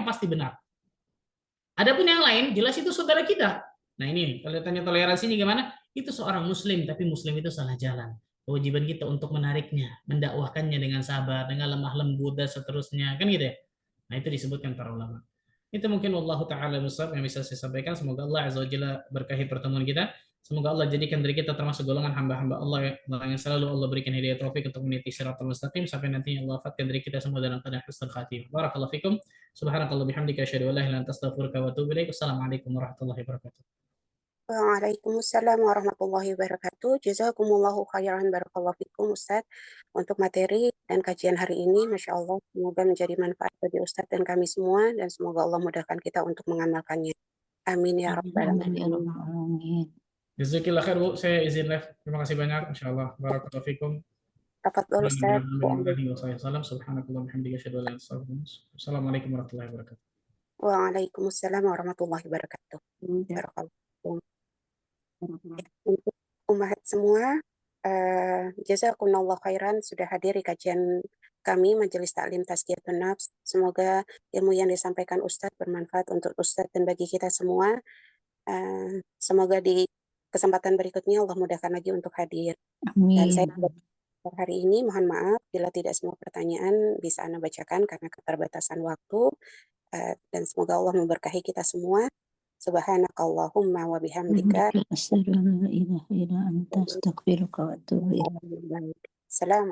pasti benar. Adapun yang lain, jelas itu saudara kita. Nah ini, kalau tanya toleransinya gimana? Itu seorang muslim, tapi muslim itu salah jalan. Kewajiban kita untuk menariknya, mendakwahkannya dengan sabar, dengan lemah lembut, dan seterusnya. Kan gitu ya? Nah itu disebutkan para ulama. Itu mungkin Allah Ta'ala besar yang bisa saya sampaikan. Semoga Allah Azza wa Jalla berkahi pertemuan kita. Semoga Allah jadikan diri kita termasuk golongan hamba-hamba Allah yang selalu Allah berikan hidayah taufik untuk meniti siratal mustaqim sampai nantinya Allah wafatkan diri kita semua dalam keadaan husnul khatimah. Barakallahu fikum. Subhanakallah bihamdika asyhadu an la ilaha illa anta astaghfiruka wa atubu ilaik. Wassalamualaikum warahmatullahi wabarakatuh. Waalaikumsalam warahmatullahi wabarakatuh. Jazakumullahu khairan barakallahu fikum Ustadz untuk materi dan kajian hari ini. Masya Allah, semoga menjadi manfaat bagi Ustadz dan kami semua dan semoga Allah mudahkan kita untuk mengamalkannya. Amin ya rabbal Amin ya alamin. rabbal alamin. Jazakallah khair Bu, saya izin live. Terima kasih banyak. Insyaallah. Barakallahu fikum. Tafadhol Ustadz. Subhanakallah bihamdika asyhadu an la ilaha illa anta astaghfiruka. Assalamualaikum warahmatullahi wabarakatuh. Waalaikumsalam warahmatullahi wabarakatuh. Barakallahu fikum. Untuk umat semua, jazakumullah khairan sudah hadir di kajian kami Majelis Taklim Tazkiyatun Nafs. Semoga ilmu yang disampaikan Ustadz bermanfaat untuk Ustadz dan bagi kita semua. Semoga di kesempatan berikutnya Allah mudahkan lagi untuk hadir. Dan saya hari ini mohon maaf bila tidak semua pertanyaan bisa Anda bacakan karena keterbatasan waktu. Dan semoga Allah memberkahi kita semua. Subhanakallahumma wa bihamdika. Asyhadu an la ilaha illa anta astaghfiruka wa atubu ilaik. Salam.